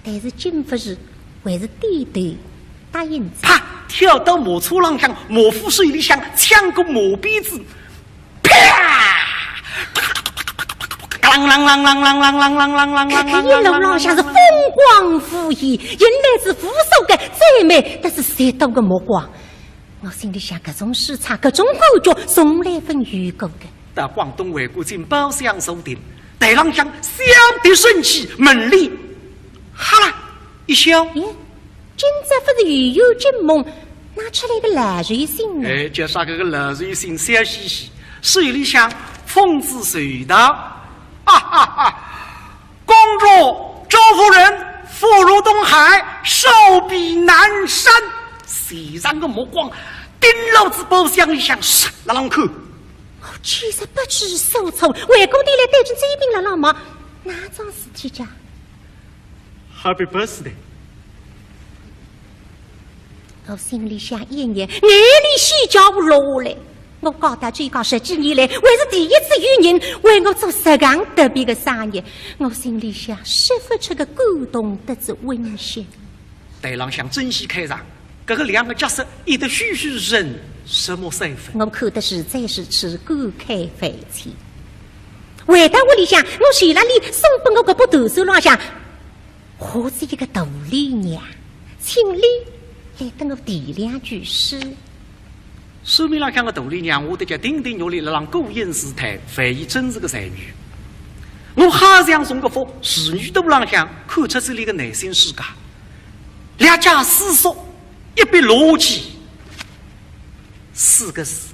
但是今不是还是点头答应着。啪！跳到马车浪向，马夫水里向抢个马鞭子，啪！啷啷啷啷啷啷啷啷啷啷啷啷！一路浪向是风光潋滟，原来是扶手的最美，但是谁懂个目光？我心里想，各种市场、各种感觉，从来分遇过的。到广东外国进包厢收店，台浪向小的顺气，门里哈啦一笑。今朝不是雨有惊梦，拿出来个蓝瑞信呢？哎，叫啥个蓝瑞信笑嘻嘻，水里向风姿水道。哈哈哈！公主周夫人妇如东海，手比南山。谁让个目光盯老子包厢里向杀了啷口？我其实不知所措，外公爹来带着这边了老妈，哪桩事体家 ？Happy birthday！ 我心里想一眼，眼里细叫不落来。我搞到最高10几年来，还是第一次有人为我做这样特别的生意，我心里想释放出个感动得之温馨。台上想珍惜开场，这个2个角色一得栩栩如生，什么身份？我看得实在是只感慨肺气。回到屋里向，我徐拉里送给我这把头手浪向，或是一个大丽娘，请你来跟我提2句诗。手面浪向个大丽娘，我得叫丁丁玉里来让孤影自叹，反以真是个才女。我还想从个幅仕女图浪向看出这里个内心世界。2家思索，一笔逻辑，4个字：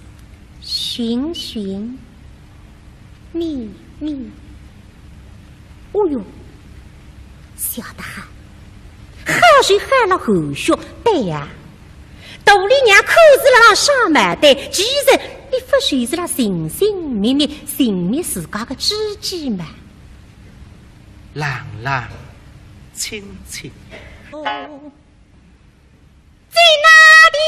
寻寻觅觅。哦哟，晓得哈，海水喊了后续，对呀。大丽娘看似了上满单，其实你不就是了寻寻觅觅寻觅自家的知己嘛？朗朗清清，在那边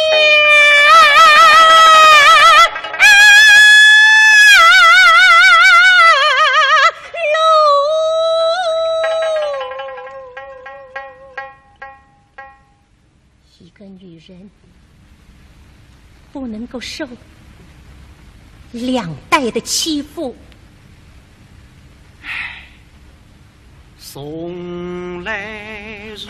一个女人不能够受2代的欺负。送来日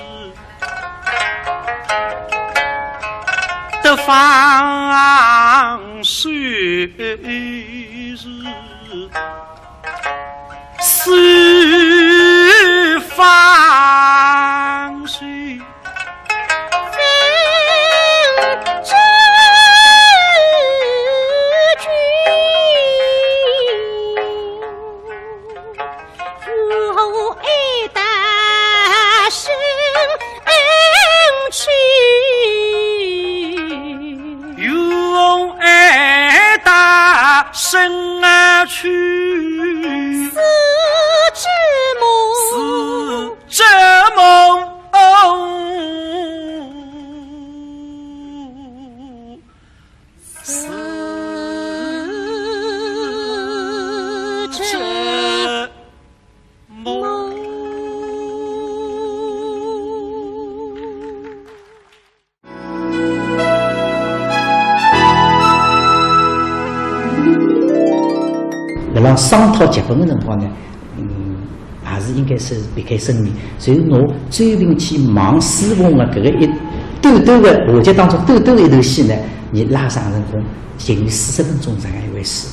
的放水日，是放水。生啊去，是之梦，是这梦。是这梦。让商讨结婚的辰光呢，也是应该是避开生命。所以我专门去忙师傅的这个一短短的话剧当中短短的一头戏呢，你拉长成功近40分钟这样一回事。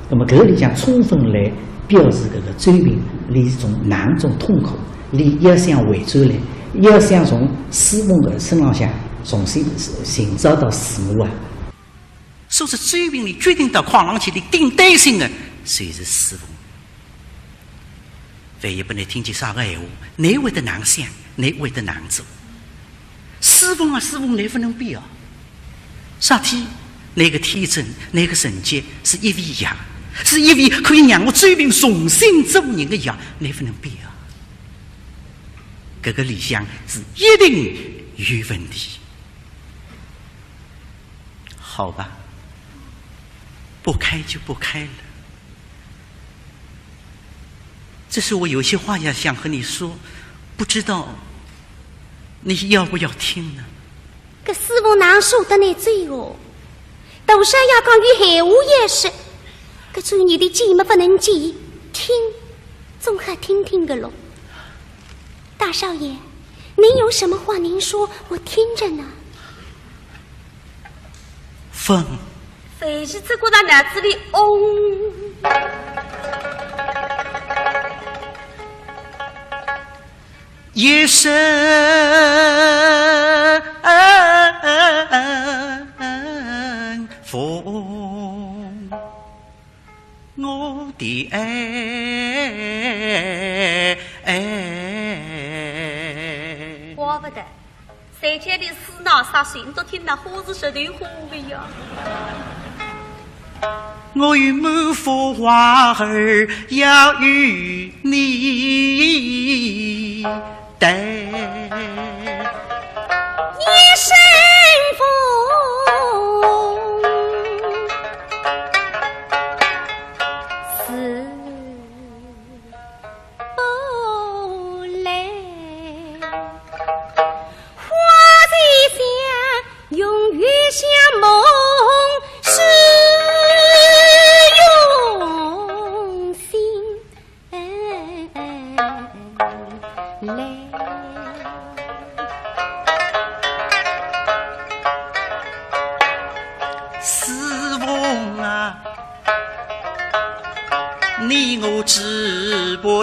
那么这个里向充分来表示这个专门里种囊中痛苦，里要想回转来，要想从师傅的身上向重新寻找到自我啊。说是专门里决定到矿上去的顶担心的。谁是师傅？万一不能听见啥个闲话，你会得难想，你会得难做。师傅啊，师傅，你不能比啊！啥天，那个天真，那个纯洁，是一位羊，是一位可以让我追寻重新做人的羊，你不能比啊！这个理想是一定有问题。好吧，不开就不开了。这是我有些话要想和你说，不知道你要不要听呢？搿师傅哪说得你最哦？大山要讲与闲话也是，搿专业的节目不能见，听总还听听个咯。大少爷，您有什么话您说，我听着呢。风，飞机走过到脑子里，夜深风，我的爱，怪不得三天的死闹啥水，你都听到花是石头花的呀。我与满腹花儿要与你待，一身风，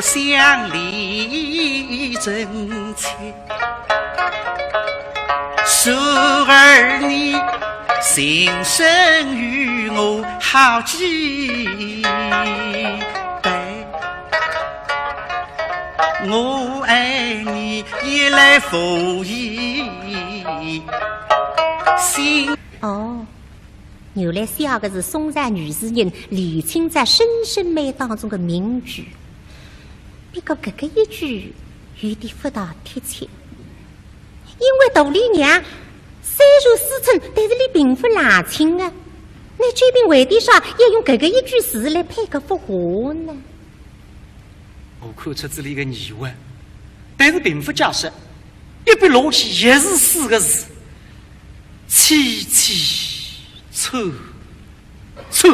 我乡里真切，叔儿你心生与我好期待，我爱你也来赴义心。哦，原来写的是嵩山女诗人李清在《声声妹》当中的名句。不过这个一句有点不大贴切，因为大丽娘虽如思春，但是你并不冷清啊。那这边为的啥要用这个一句诗来配个复合呢？我看出这里的疑问，但是并不解释。一笔落去也是4个字：凄凄楚楚。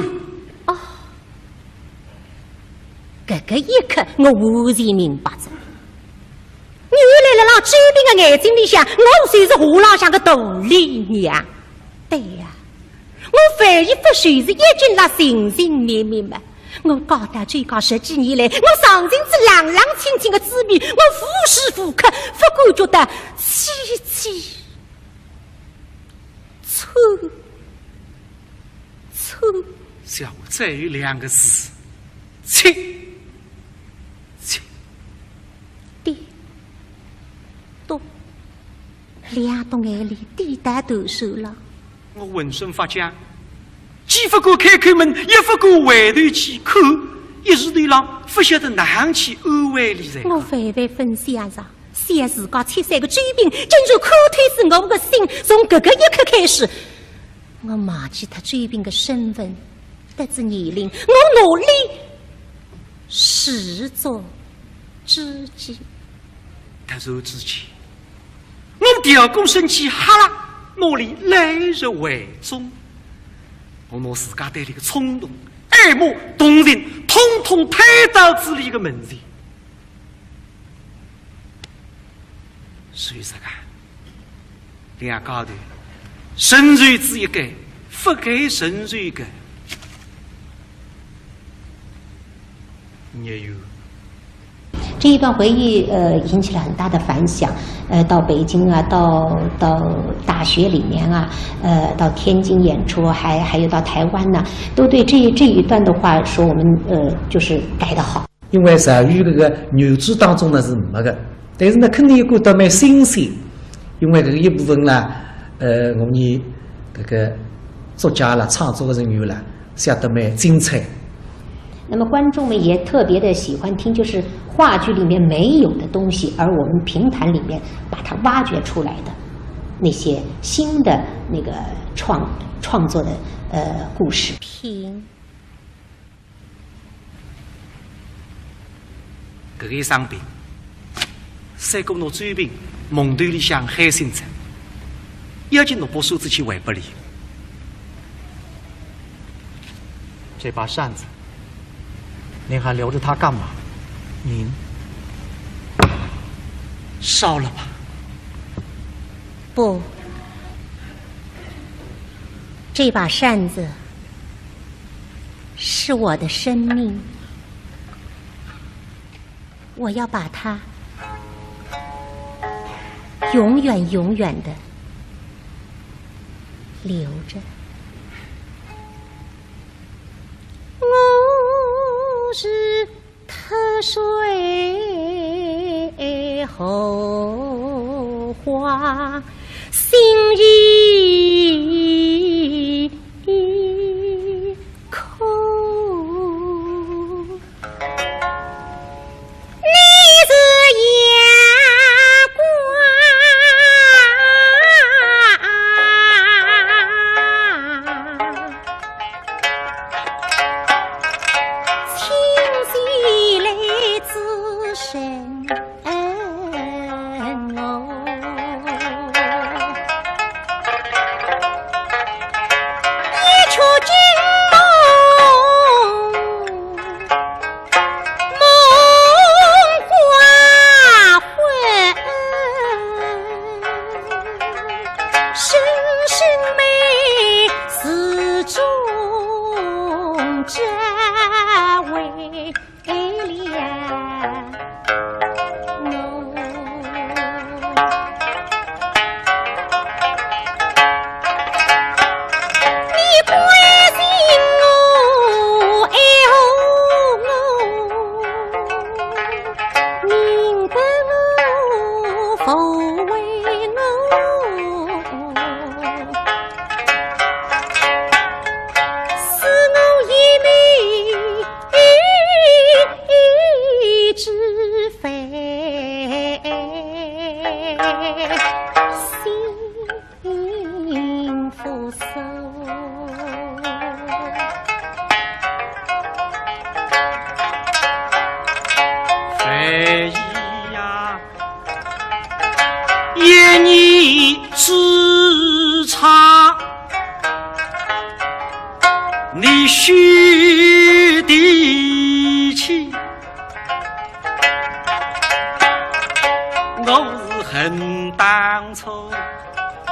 哦，这个一刻我忽然明白了。原来了，这边的眼睛里向，我算是河浪向的大丽娘。对呀、我反而不算是一群那情情绵绵嘛。我搞到这个10几年来，我上阵子冷冷清清的滋味，我无时无刻不感觉到凄凄楚楚。小再有2个字：亲亲。对，多2朵眼泪滴答投手了。我浑身发僵，既不敢开口门，也不敢回头去看，一时对浪不晓得哪样去安慰你才。我万万分想着，想自家73个追兵，正如可推是我的心。从这个一刻开始，我忘记他追兵的身份，得知年龄，我努力视作知己。突然之间，我调过身去，哈啦，我里来入怀中。我拿自家对那个冲动、爱慕、动人，统统推到这里的门前。所以说啊，两高头神瑞之一个，不该神瑞个，也有。这一段回忆引起了很大的反响，到北京啊，到大学里面啊，到天津演出，还有到台湾呢、都对这一段的话说我们就是改得好。因为日语这个原著当中呢是没的，但是呢肯定有感到蛮新鲜，因为这个一部分呢，我们这个作家啦、创作的人员啦写得蛮精彩。那么观众们也特别的喜欢听，就是话剧里面没有的东西，而我们评弹里面把它挖掘出来的那些新的那个创作的故事。评搿个伤病，三个拿追兵梦头里向海星子，要紧侬把手子去还拨你。这把扇子，您还留着它干嘛？您烧了吧。不，这把扇子是我的生命，我要把它永远永远的留着。我是特水后花，心意空。你是阳光，清晰来自身哦。一出惊梦，梦花魂，声声妹始终这为良。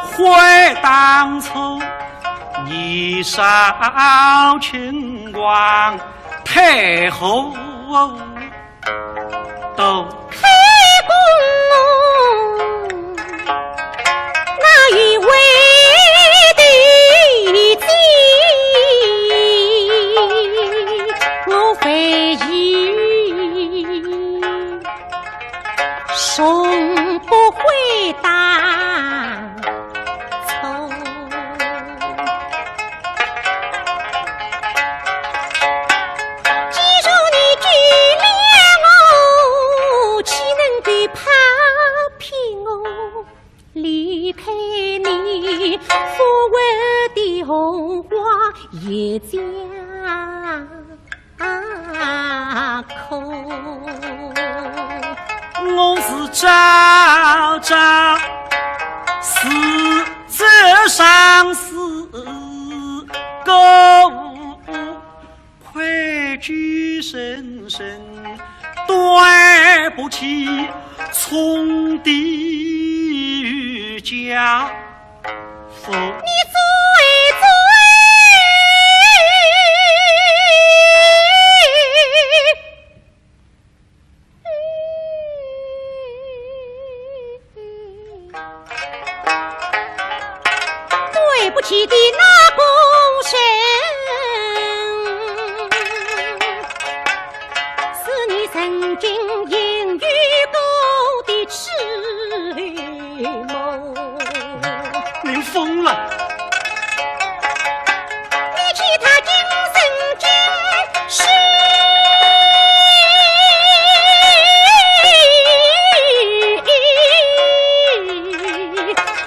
回当初年少轻狂，太后都开弓，那与为的计，我非议，终不会当错。既如你举了我，岂能够抛弃我？离开你，富贵的红花也将空。我是朝朝死者生死过，愧惧深深，对不起从地狱家父。你罪对不起的那公神，是你曾经言语过的痴梦。您疯了！你其他今生今世，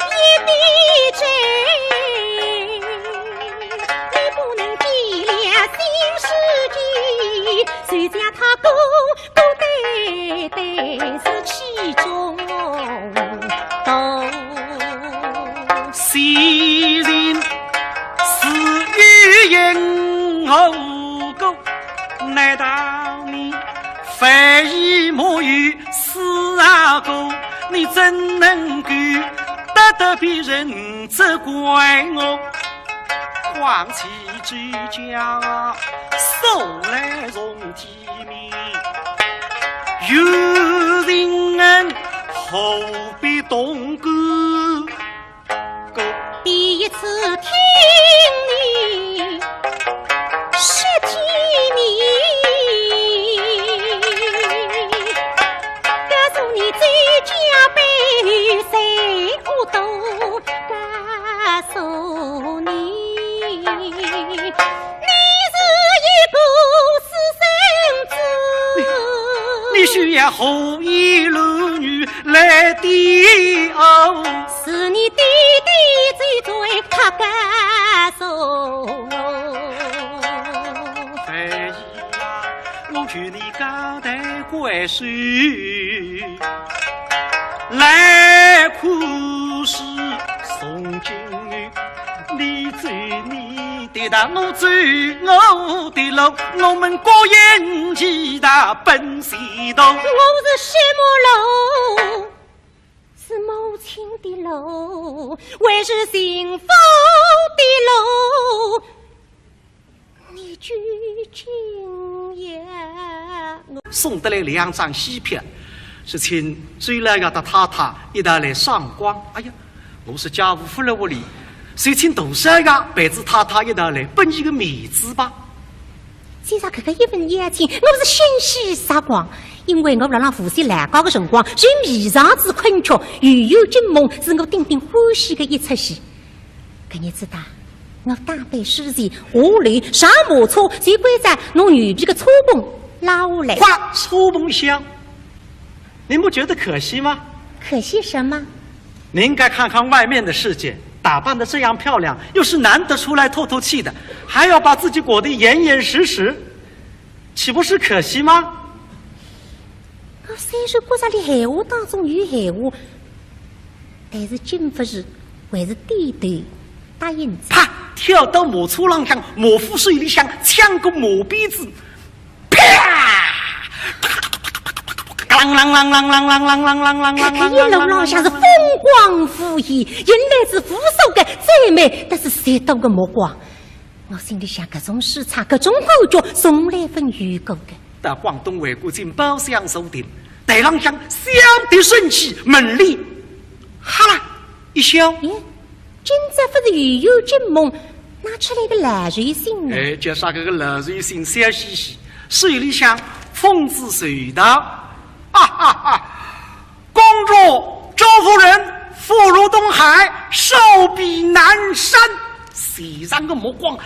一笔针，你不能计量新世纪，谁将他勾对是其中都。昔人是欲言后果，难道你非以母语死啊哥？你怎能够得别人责怪我？况且这家素来从体面，有人恩何必动歌？第一次听你是体面，告诉你最佳被谁我都告诉你，你是一个私生子，你需要后一路女来抵哦。是你弟弟最他告诉我。非议啊，我劝你交代怪事，来苦事送金玉。你走你的道，我走我的路，我们各引其他奔西东。我是什么路？是母亲的路，还是幸福的路？你究竟呀？送得来2张喜票，是请追来要的太太一道来赏光。哎呀，我是家务夫了屋里，谁请杜少爷陪着太太一道来奔一个面子吧。先生，这个一份邀请，我是欣喜撒光。因为我不让夫妻来搞的辰光，就迷上之困觉，与有惊梦，是我顶顶欢喜的一出戏。搿日子大，我打扮梳洗，下楼上马车，就归在弄女婢的车棚拉下来。夸车棚香，您不觉得可惜吗？可惜什么？您应该看看外面的世界，打扮得这样漂亮，又是难得出来透透气的，还要把自己裹得严严实实，岂不是可惜吗？我虽然觉着你闲话当中有闲话，但是今不是还是点头答应着。啪！跳到马车浪向，马夫水里向抢个马鞭子，啪！啷啷啷啷啷啷啷啷啷啷啷啷啷啷啷！这一路浪向是风光敷衍，引来自扶手的赞美，但是谁多的目光。我心里想，各种市场、各种感觉，从来分预告的。到广东外国进包厢收店，台浪向相对生气，门里哈啦一笑。今朝不是雨有惊梦，拿出来个蓝瑞信哎，叫啥个蓝瑞信笑嘻嘻，水里向风姿水道，哈哈哈！公主周夫人妇孺东海，手臂南山，西上个目光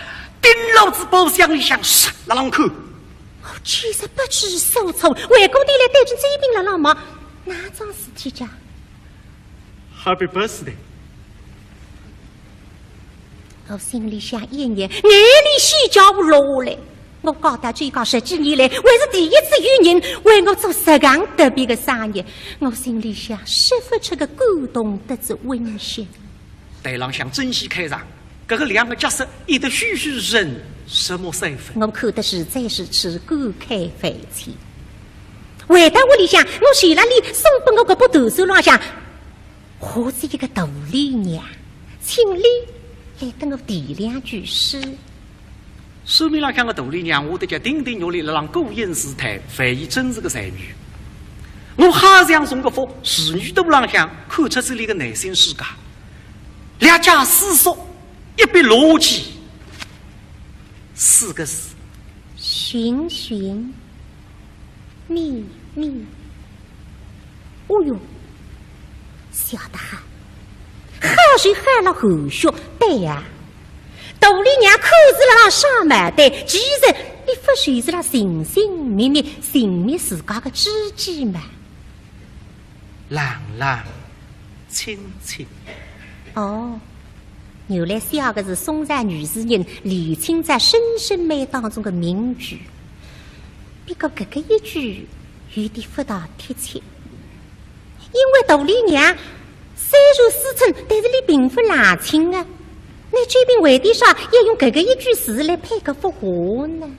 盯老子包厢里向杀了啷口。其实不知所措，外公爹来带进这边了，老妈，哪桩事体家 ？Happy birthday！ 我心里想一眼，眼里喜叫我落来。我搞到最高10几年来，还是第一次有人为我做这样特别的生意。我心里想，说不出个感动得之温馨。台浪向珍惜开场，这个两个角色一得栩栩人什么身份？我看得实在是吃感慨肺气。回到屋里向，我徐拉里送给我这部图书浪向，我是一个大丽娘，请你来跟我提2句诗。书面上看个大丽娘，我得叫顶顶肉里让孤影自叹，反以真是个才女。我还想送个福，仕女都浪向看出这里个内心世界。两家思索，一笔逻辑，4个字：寻寻觅觅。哦哟，晓得哈，好水喊了后续，对呀。大丽娘看是了上买的，其实你不算是了寻寻觅觅，寻觅自家的知己嘛。朗朗清清。哦，原来写的是松山女诗人李清在《声声妹》当中的名句。不过这个一句有点不大贴切，因为大丽娘虽如思忖，但是你并不冷清啊。那这边为的啥要用这个一句诗来配个复活呢？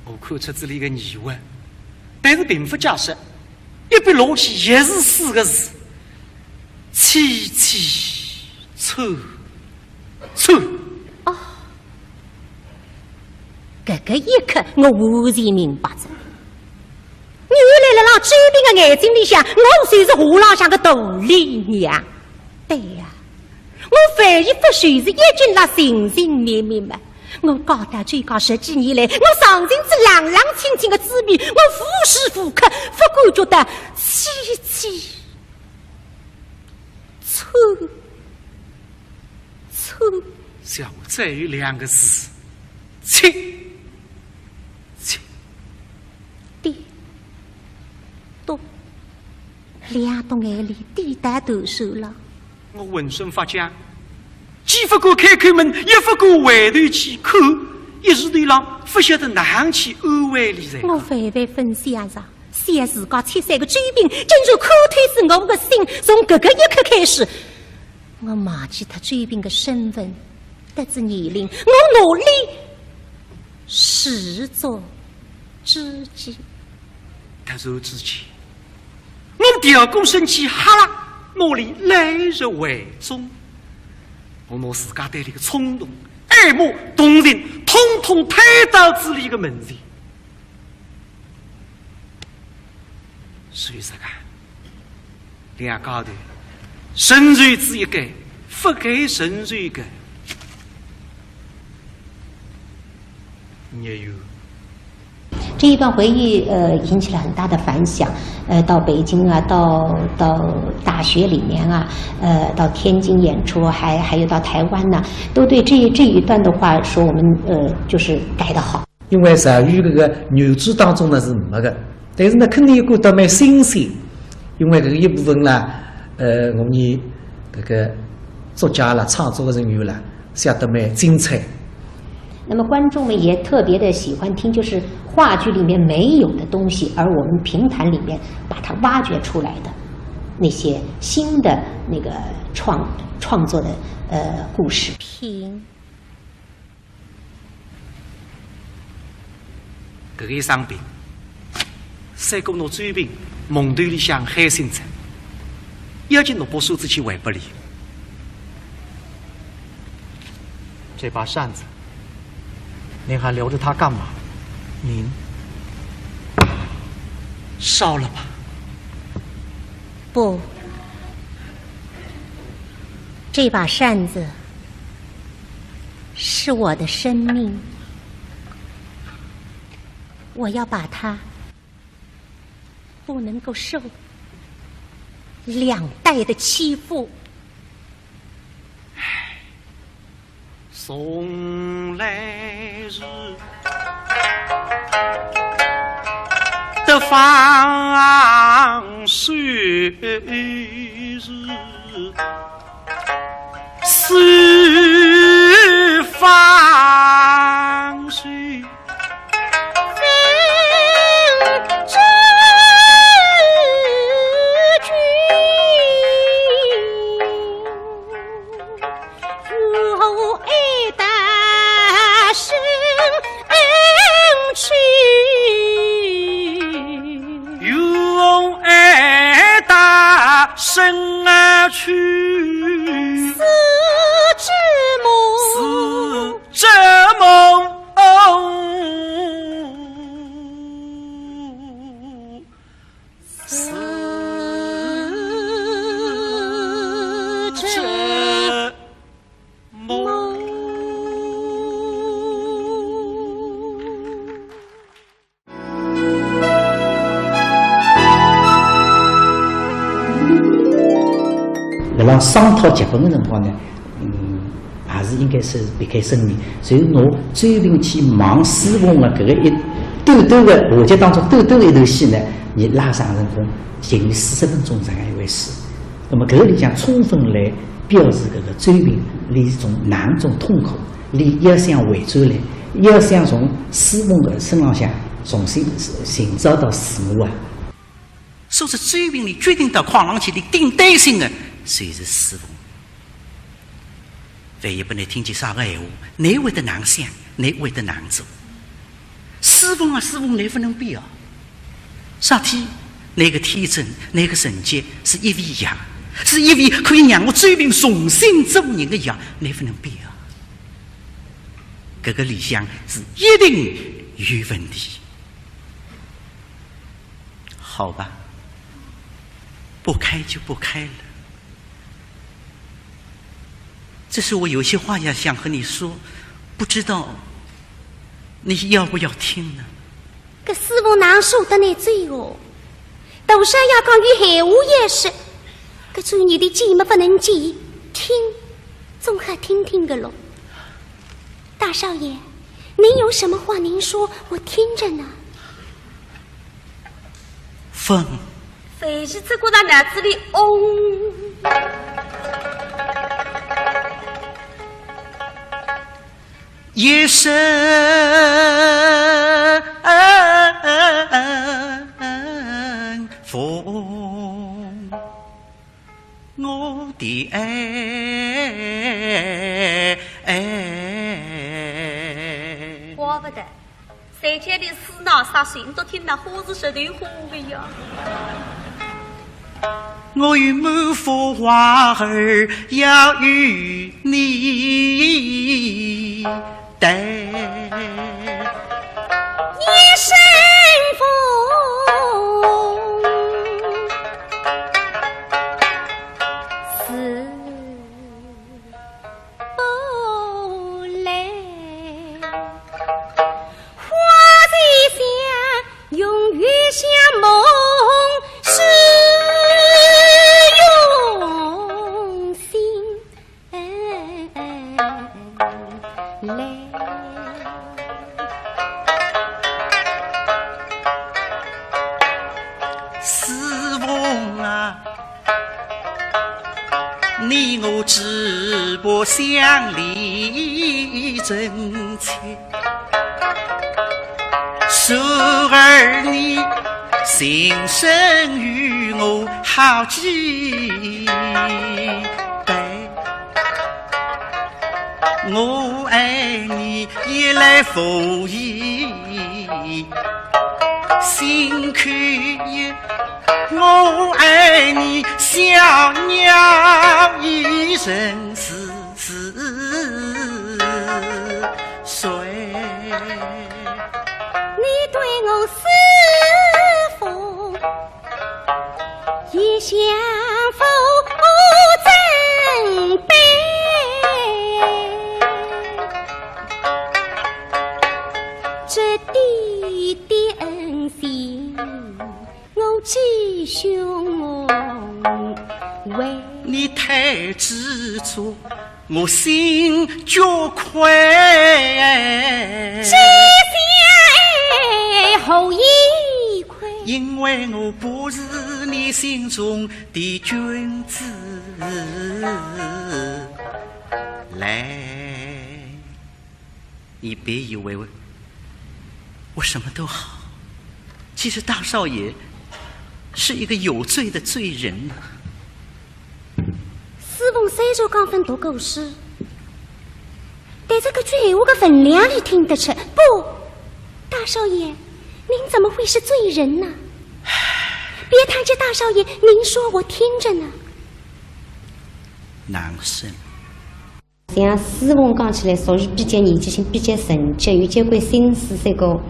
我看出这里的疑问，但是并不解释。一笔逻辑也是4个字：凄凄楚楚。哦，这个一刻我忽然明白着，原来了这边的眼睛里向，我算是河浪向的大丽娘。对呀。我反而不算是一群那寻寻觅觅嘛！我搞到最高10几年来，我尝尽这朗朗清清的滋味，我无时无刻不感觉到凄凄楚楚。小再有2个字：清清。对，都2栋眼里滴答头手了。我浑身发僵，既不敢开门，也不敢回头去看，一时对浪不晓得哪样去安慰你才。我万万分想着，想自家切3个追兵，正如可推是我的心。从这个一刻开始，我忘记他追兵的身份，得知年龄，我努力视作知己。突然之间，我调功升起，哈啦！我里来日为中，我拿自家对你的冲动、爱慕、动情，统统推到这里的门前。所以说啊，两高头神瑞之一个，不给神瑞个，也有。这一段回忆引起了很大的反响，到北京啊，到大学里面啊，到天津演出，还有到台湾呢，都对这一段的话说我们就是改得好。因为日语这个原著当中呢是没的，但是呢肯定有感到蛮新鲜，因为这个一部分呢，我们这个作家啦、创作的人员啦写得蛮精彩。那么观众们也特别的喜欢听，就是话剧里面没有的东西，而我们评弹里面把它挖掘出来的那些新的那个创作的故事。评这个伤病，三个拿追兵蒙头里向海星子，要紧，侬把手子去还不里。这把扇子，您还留着它干嘛？您烧了吧。不，这把扇子是我的生命，我要把它不能够受2代的欺负。送来日的放水日，是放水。生啊去，四之梦，四之梦。辣商讨剧本的辰光呢，也是应该是避开生命。所以我专门去忙师傅的搿个一短短的话剧当中短短的一头戏呢，你拉长成功近于40分钟这样一回事。那么搿个里向充分来表示搿个追评里种难种痛苦，里要想回转来，要想从师傅的身浪向重新寻找到自我啊。说是追评里决定到矿上去的顶担心的。谁是师傅？万一不能听见啥个闲话，你会得难想，你会得难做。师傅啊，师傅，你不能变啊！啥体？那个天真，那个纯洁，是一味药，是一味可以让我追评重新做人的药，你不能变啊！这个理想是一定有问题。好吧，不开就不开了。这是我有些话要想和你说，不知道你要不要听呢？搿师傅哪受得来罪哦？大山要讲与闲话也是，搿专业的见么不能见，听总还听听个咯。大少爷，您有什么话您说，我听着呢。风，飞机这过到脑子里嗡。夜深风，我的爱，怪不得三天的死闹啥水，你都听到花是石头花的呀。我有满腹话儿要与你谈，一声风，死不来，花在香，永远像梦是用心来。师傅啊，你我只不相离真切，手儿你心生与我好几代，我爱你也来复议，心口也，我爱你小鸟一人是谁？你对我是否也相逢真悲？这地的恩情，我继续为你太执着，我心就亏。谁相爱后一亏？因为我不是你心中的君子。来，你别以为我什么都好，其实大少爷是一个有罪的罪人啊。师傅虽然讲分读故事，但这个句闲话的分量你听得出？不，大少爷，您怎么会是罪人呢？别谈这大少爷，您说我听着呢。男生，像师傅讲起来，属于比较年纪性比较纯洁，有交关心思，这个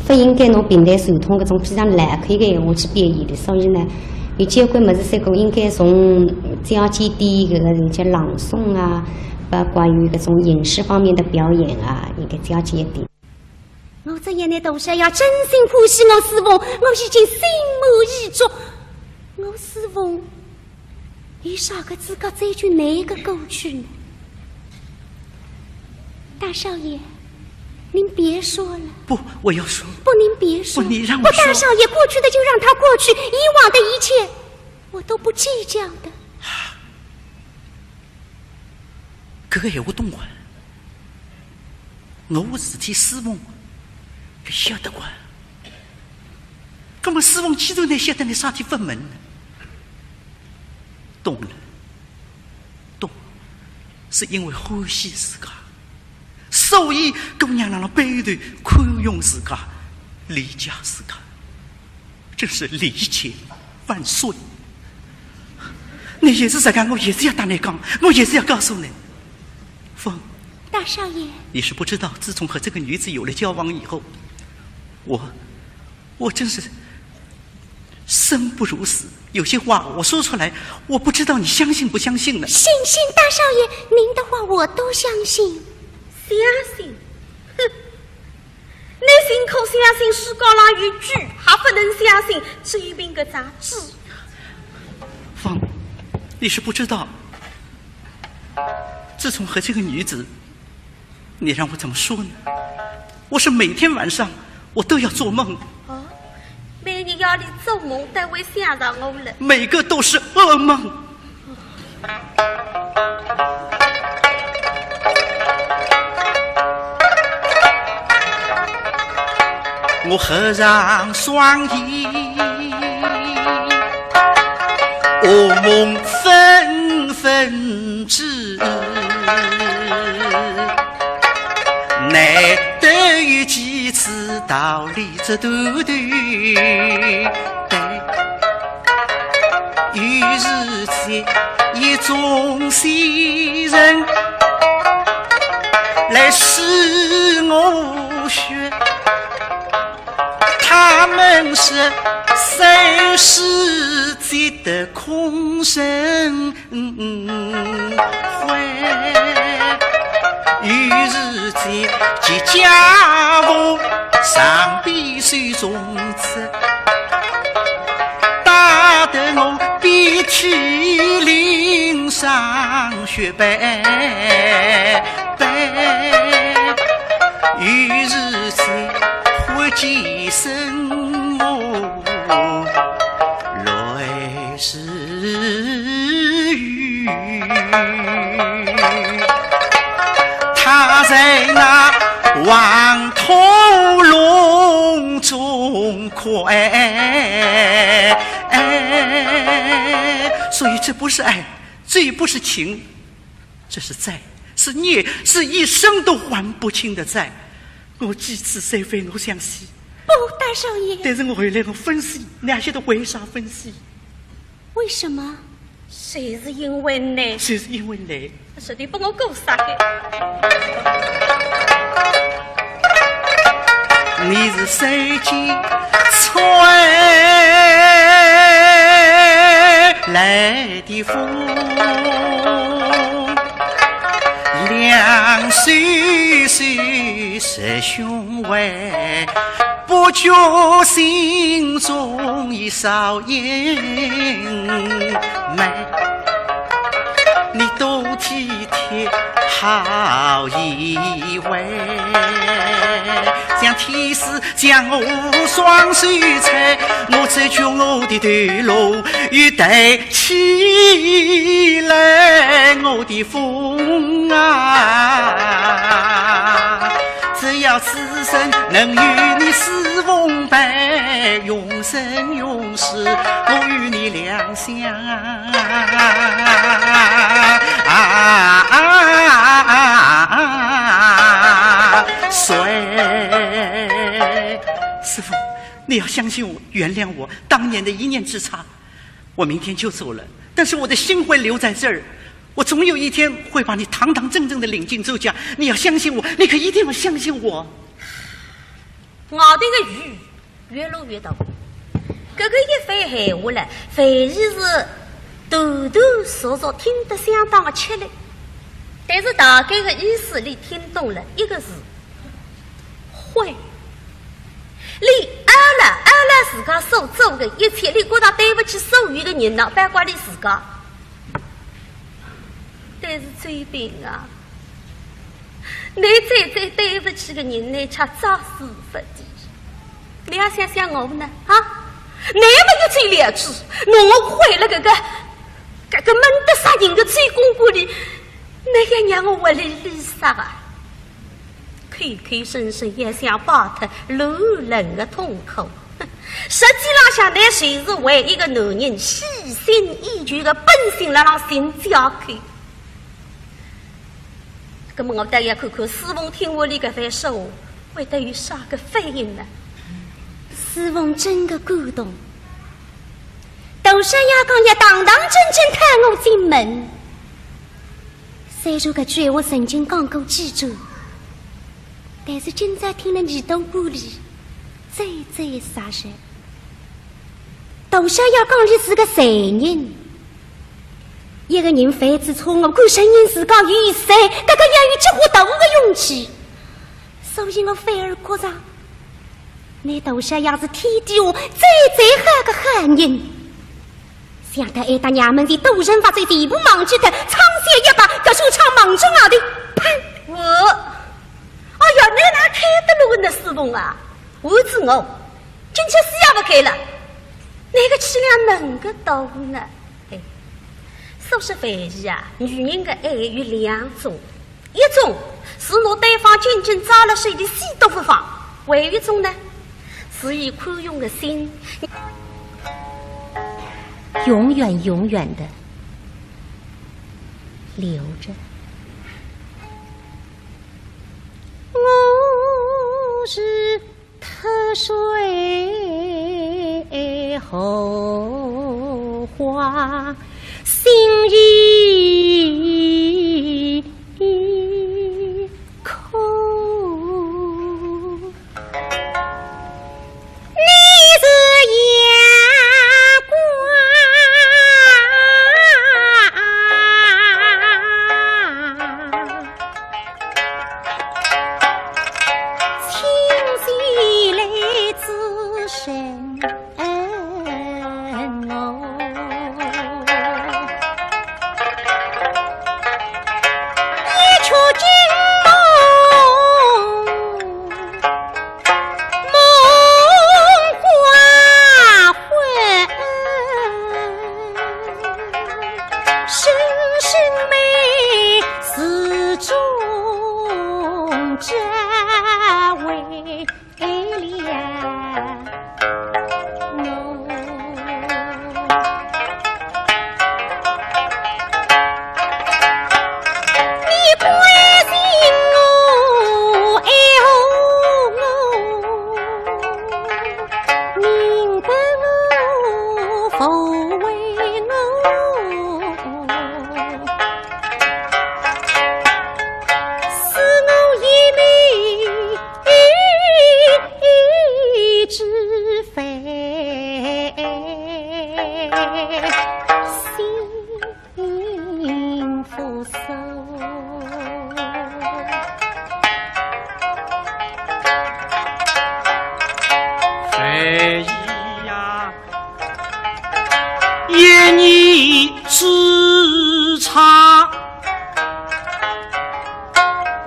不应该拿平台传统搿种非常烂口的闲话去编译的，所以呢，有交关物事这个应该从讲解点搿个人家朗诵啊，把关于搿种影视方面的表演啊，应该讲解一点。我这一年大小要真心欢喜我师傅，我已经心满意足。我师傅有啥个资格追究哪个过去呢？大少爷，您别说了。不，我要说。不，您别说。不，你让我说。不，大少爷，过去的就让它过去，以往的一切我都不计较的。搿个闲话懂啊？我事体师傅搿晓得惯，葛么师傅既然能晓得你啥体不门呢？懂了，懂，是因为欢喜自家，所以姑娘让背头宽容自家，理解自家，真是理解万岁。你也是这样，我也是要打你讲，我也是要告诉你，风。大少爷，你是不知道，自从和这个女子有了交往以后，我真是生不如死。有些话我说出来，我不知道你相信不相信呢？信，大少爷，您的话我都相信。相信？哼！你信可相信书高上有句，还不能相信这边个杂志？芳，你是不知道，自从和这个女子，你让我怎么说呢？我是每天晚上我都要做梦。哦，每日夜里做梦都会想到我了。每个都是噩梦。我合上双眼，噩梦纷纷至，难得有几次道理这短短，于是在一种仙人来使我学。他们是三世界的空神会，于是在即家务上边手中刺，打得我遍体鳞伤血斑斑，于是在活计生我来世雨，他在那黄土笼中快，所以这不是爱，这也不是情，这是债，是孽，是一生都还不清的债。我几次虽非我相信，不，大少爷。但是我回来我分析，你还晓得为啥分析？为什么？谁是因为呢？谁是因为你？是你把我狗杀的。你是谁家吹来的风？两岁岁十胸怀，不觉心中已少阴霾。你多体贴好一位，像天使将我双手采，我追求我的对路又带起来我的风啊！只要此生能与你四凤拜，永生永世我与你两相师父，你要相信我，原谅我当年的一念之差。我明天就走了，但是我的心会留在这儿。我总有一天会把你堂堂正正的领进周家。你要相信我，你可一定要相信我。我的个鱼越落越大，这个一番闲话了，反而是抖抖嗦嗦，听得相当的吃力。但是大概的意思你听懂了一个字，会。你阿拉自家所做的一切，你觉得对不起所有的人呢？包括你自家。但是追兵啊，你再对不起的人，你却早死不地。你要想想我们呢？啊，你们一嘴两句，我毁了这个闷得杀人的嘴公锅里，那个让我活来离杀啊！口口声声也想报他路人的痛苦，实际上想那谁是为一个男人细心依据的本性来让心交口。那么我大家看看师傅听我的这番说话，会得有啥个反应呢？师傅真的感动，都是要讲也堂堂正正看我进门。虽说这句我曾经讲过记住，但是今朝听了你的话里，再杀人。都是要讲你是个罪人。一个人犯子错，我敢承认自家有罪，这个要有几乎大的勇气。所以我反而觉着，你都是要是天底下最好的汉人。想到爱大娘们的斗争法在地步忘记的，苍血一把，可是唱莽中啊的潘我。哎呀，你哪开得了呢，师傅啊？我知我，今天死也不开了。那个气量能个到呢？哎，说是反义啊，女人的爱有两种，一种是拿对方紧紧扎了水的死都不放，还有一种呢，是以宽容的心，永远的留着。我是特水后花，心意空。你是阳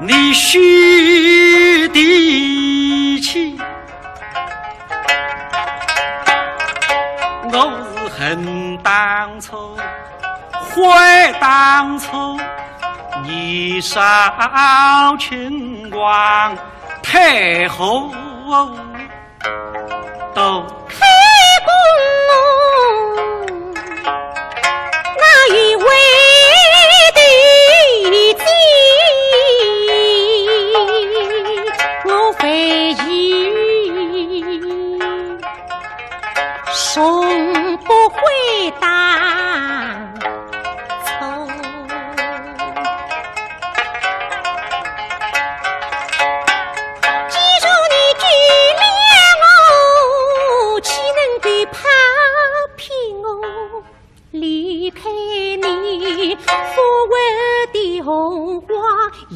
你须提起，我是恨当初，悔当初，年少轻狂，太后都开弓，那一位的计，我非议，终不会当错。记住你举了我，岂能够抛弃我？离开你所谓的红花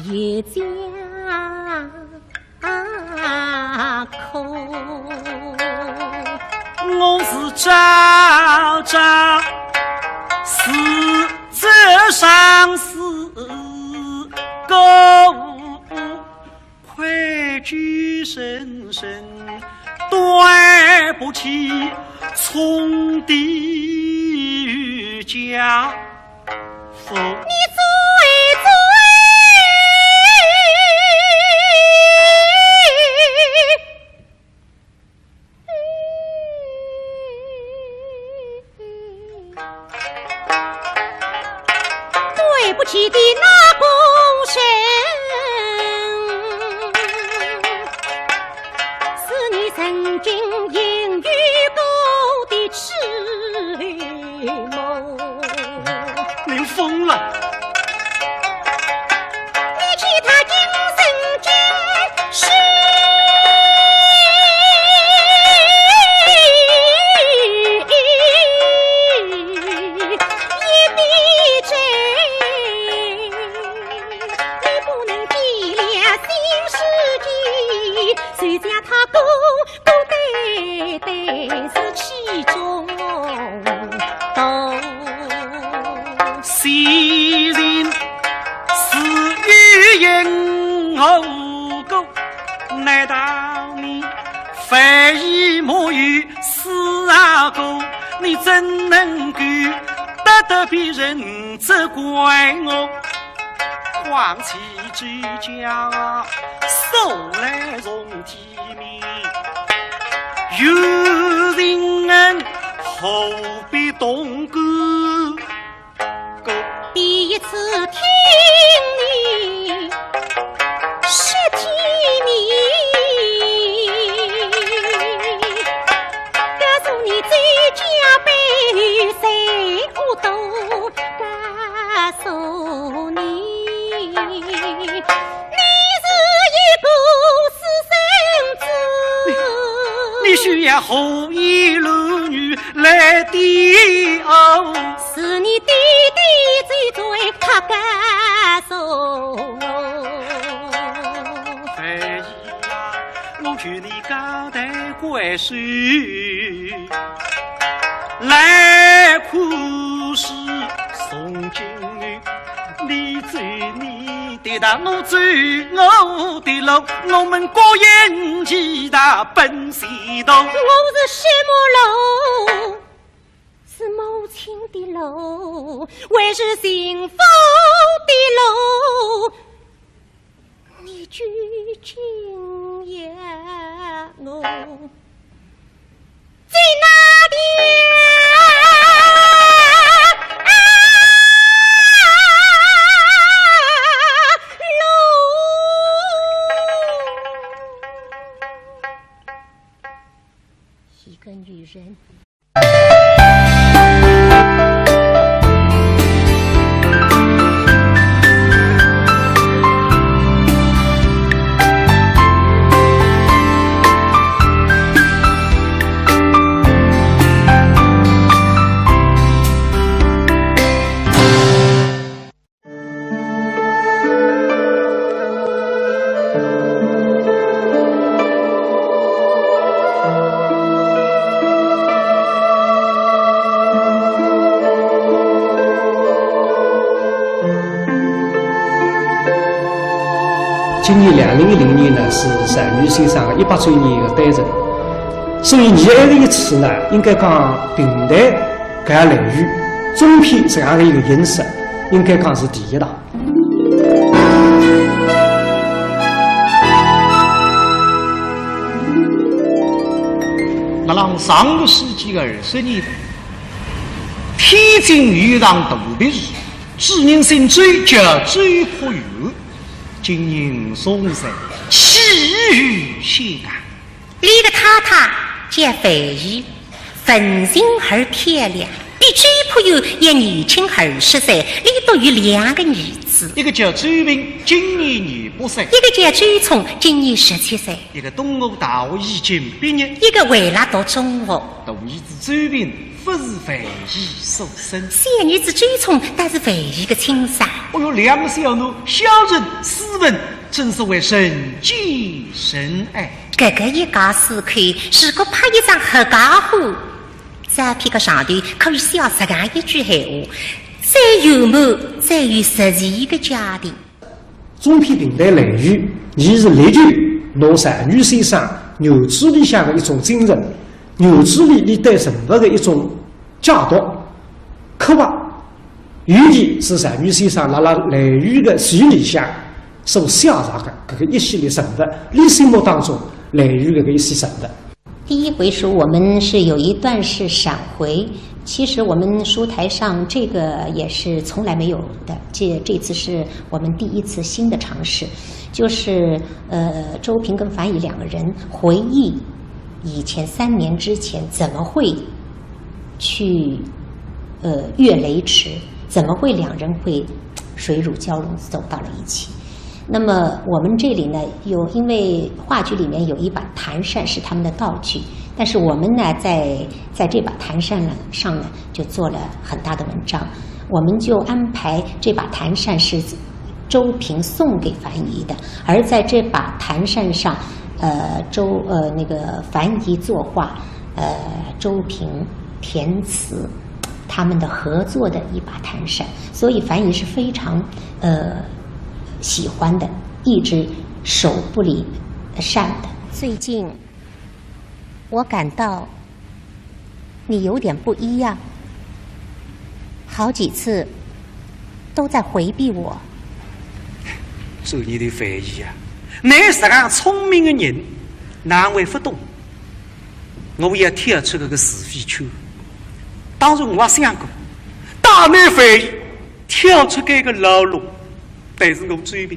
也将空。我是朝朝死者生死过，愧惧深深，对不起从地狱家父。你最对不起的那功臣，是你曾经引喻过的痴梦。您疯了！你其他今生今世一笔针，你不能体谅新世纪，谁将他公对对是其中都。昔人是欲言后果，难道你非以母语死啊哥？你怎能够得到别人责怪我？黄旗追家手来容体面，有人恩何必动歌？第一次听你是听你告诉你最佳悲谁我都告诉你，你是一个私生子，你需要后羿儿女来抵欧，是你弟弟最他告诉我。非议啊，我劝你交代归水，来苦事送金女，你走你的道，我走我的路，我们各言其他奔西东。我是什么路？是母亲的路，还是幸福的路？你究竟要我在哪条路？一个女人。今年2010年呢是单于先生的100周年的诞辰，所以你这个一次呢，应该讲平台搿类语中篇这样的一个形式，应该讲是第一档。那让上个世纪的20年代，天津豫让特别是知人心最佳最富有，今年松山气宇轩昂。你的太太叫费玉，粉性而漂亮，比追婆友也年轻20岁。你都有2个儿子，一个叫周平，今年28岁；一个叫周聪，今年17岁；一个东吴大学已经毕业；一个为了读中学。大儿子周平不是费玉所生，小儿子周聪但是费玉的亲生。我有2个小奴，小人斯文，真是为神见神爱。这个一家4口，如果拍一张合家欢，照片个上头可以写这样一句闲话：最有谋、最有实际的家庭。中篇平台类语，伊是列举侬单于先生牛志里向的一种精神，牛志里对人物的一种解读、刻画，尤其是单于先生辣类语的序里向所写上的这个一系列人物，你心目当中类语的一些人物。第一回书我们是有一段是闪回，其实我们书台上这个也是从来没有的，这次是我们第一次新的尝试，就是周平跟樊姨2个人回忆以前3年之前怎么会去越雷池，怎么会2人会水乳交融走到了一起。那么我们这里呢，因为话剧里面有一把弹扇是他们的道具，但是我们呢在这把弹扇上呢就做了很大的文章，我们就安排这把弹扇是周平送给樊姨的，而在这把弹扇上，那个樊姨作画，周平填词，他们的合作的一把弹扇，所以樊姨是非常喜欢的，一直手不离扇的。最近我感到你有点不一样，好几次都在回避我。做你的翻译啊，你是个聪明的人，难为不懂。我也跳出这个是非圈，当然我也想过大难翻译跳出这个牢笼。但是我追兵，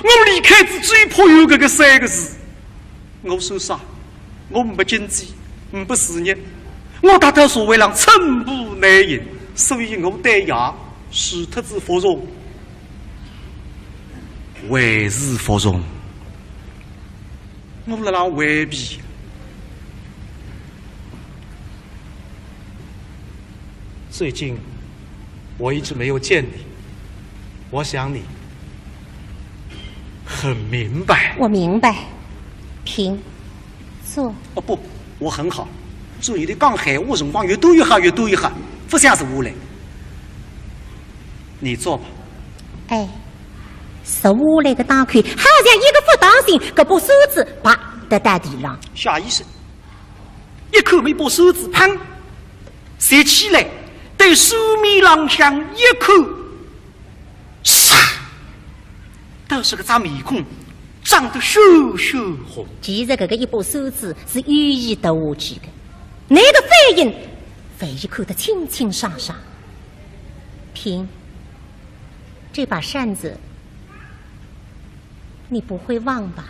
我离开只最怕有这个3个字。我受伤，我没经济，没事业，我达到社会上寸步难行，所以我对牙除特子服从，为是服从。我辣浪回避。最近我一直没有见你，我想你很明白。我明白，平坐。哦不，我很好。注意的讲闲话辰光越多越好，越多越好，不像是无赖。你坐吧。哎，是我来个打开，好像一个不当心，这把手指啪得在地上。夏医生，一口没把手指砰塞起来，对手面朗向一口，唰，都是个张面孔，长得羞羞红。其实这个一把手指是寓意的下去的，那个反应，反应看得清清爽爽。平，这把扇子你不会忘吧？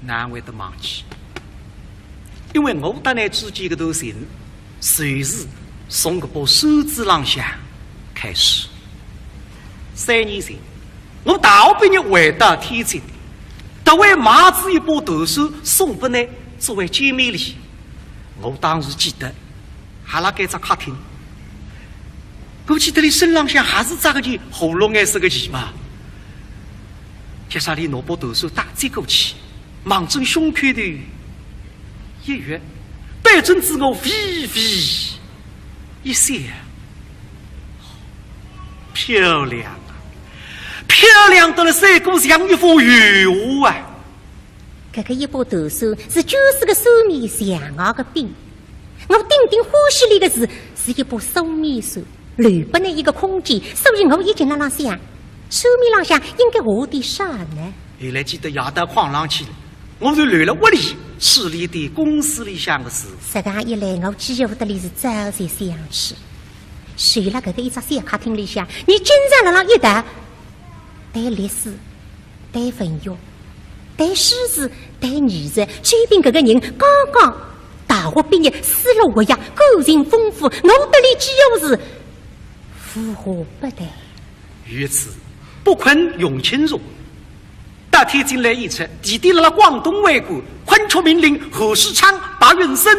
难会得忘记，因为我和你之间的头情，随时从这把手指浪向开始。3年前，我大学毕业回到天津，特为买子一把投手送给你作为见面礼。我当时记得，还辣盖只客厅。我记得你身浪向还是扎个件红绿颜色的旗嘛。接下来拿把投手打接过去，望正胸口头一跃，对准自我微微一笑，漂亮啊，漂漂亮到了三股像一幅油画啊！这个一把图书是90个手面像样的饼，我顶顶欢喜里的是一把手面书，留不那一个空间，所以我一直那样想，手面浪向应该画点啥呢？后来记得夜到晃上去了，我就乱了屋里处理点公司里向的事。这样一来，我几乎得里是早才想起。睡了这个一只小客厅里向，你经常那样一打，对历史，对文学，对诗词，对艺术，这边这个人刚刚大学毕业，思路活跃，个性丰富，我得里几乎是符合不得。于此，不困永清荣。大天进来一出，弟弟了广东为国，昆曲命令何世昌、白云生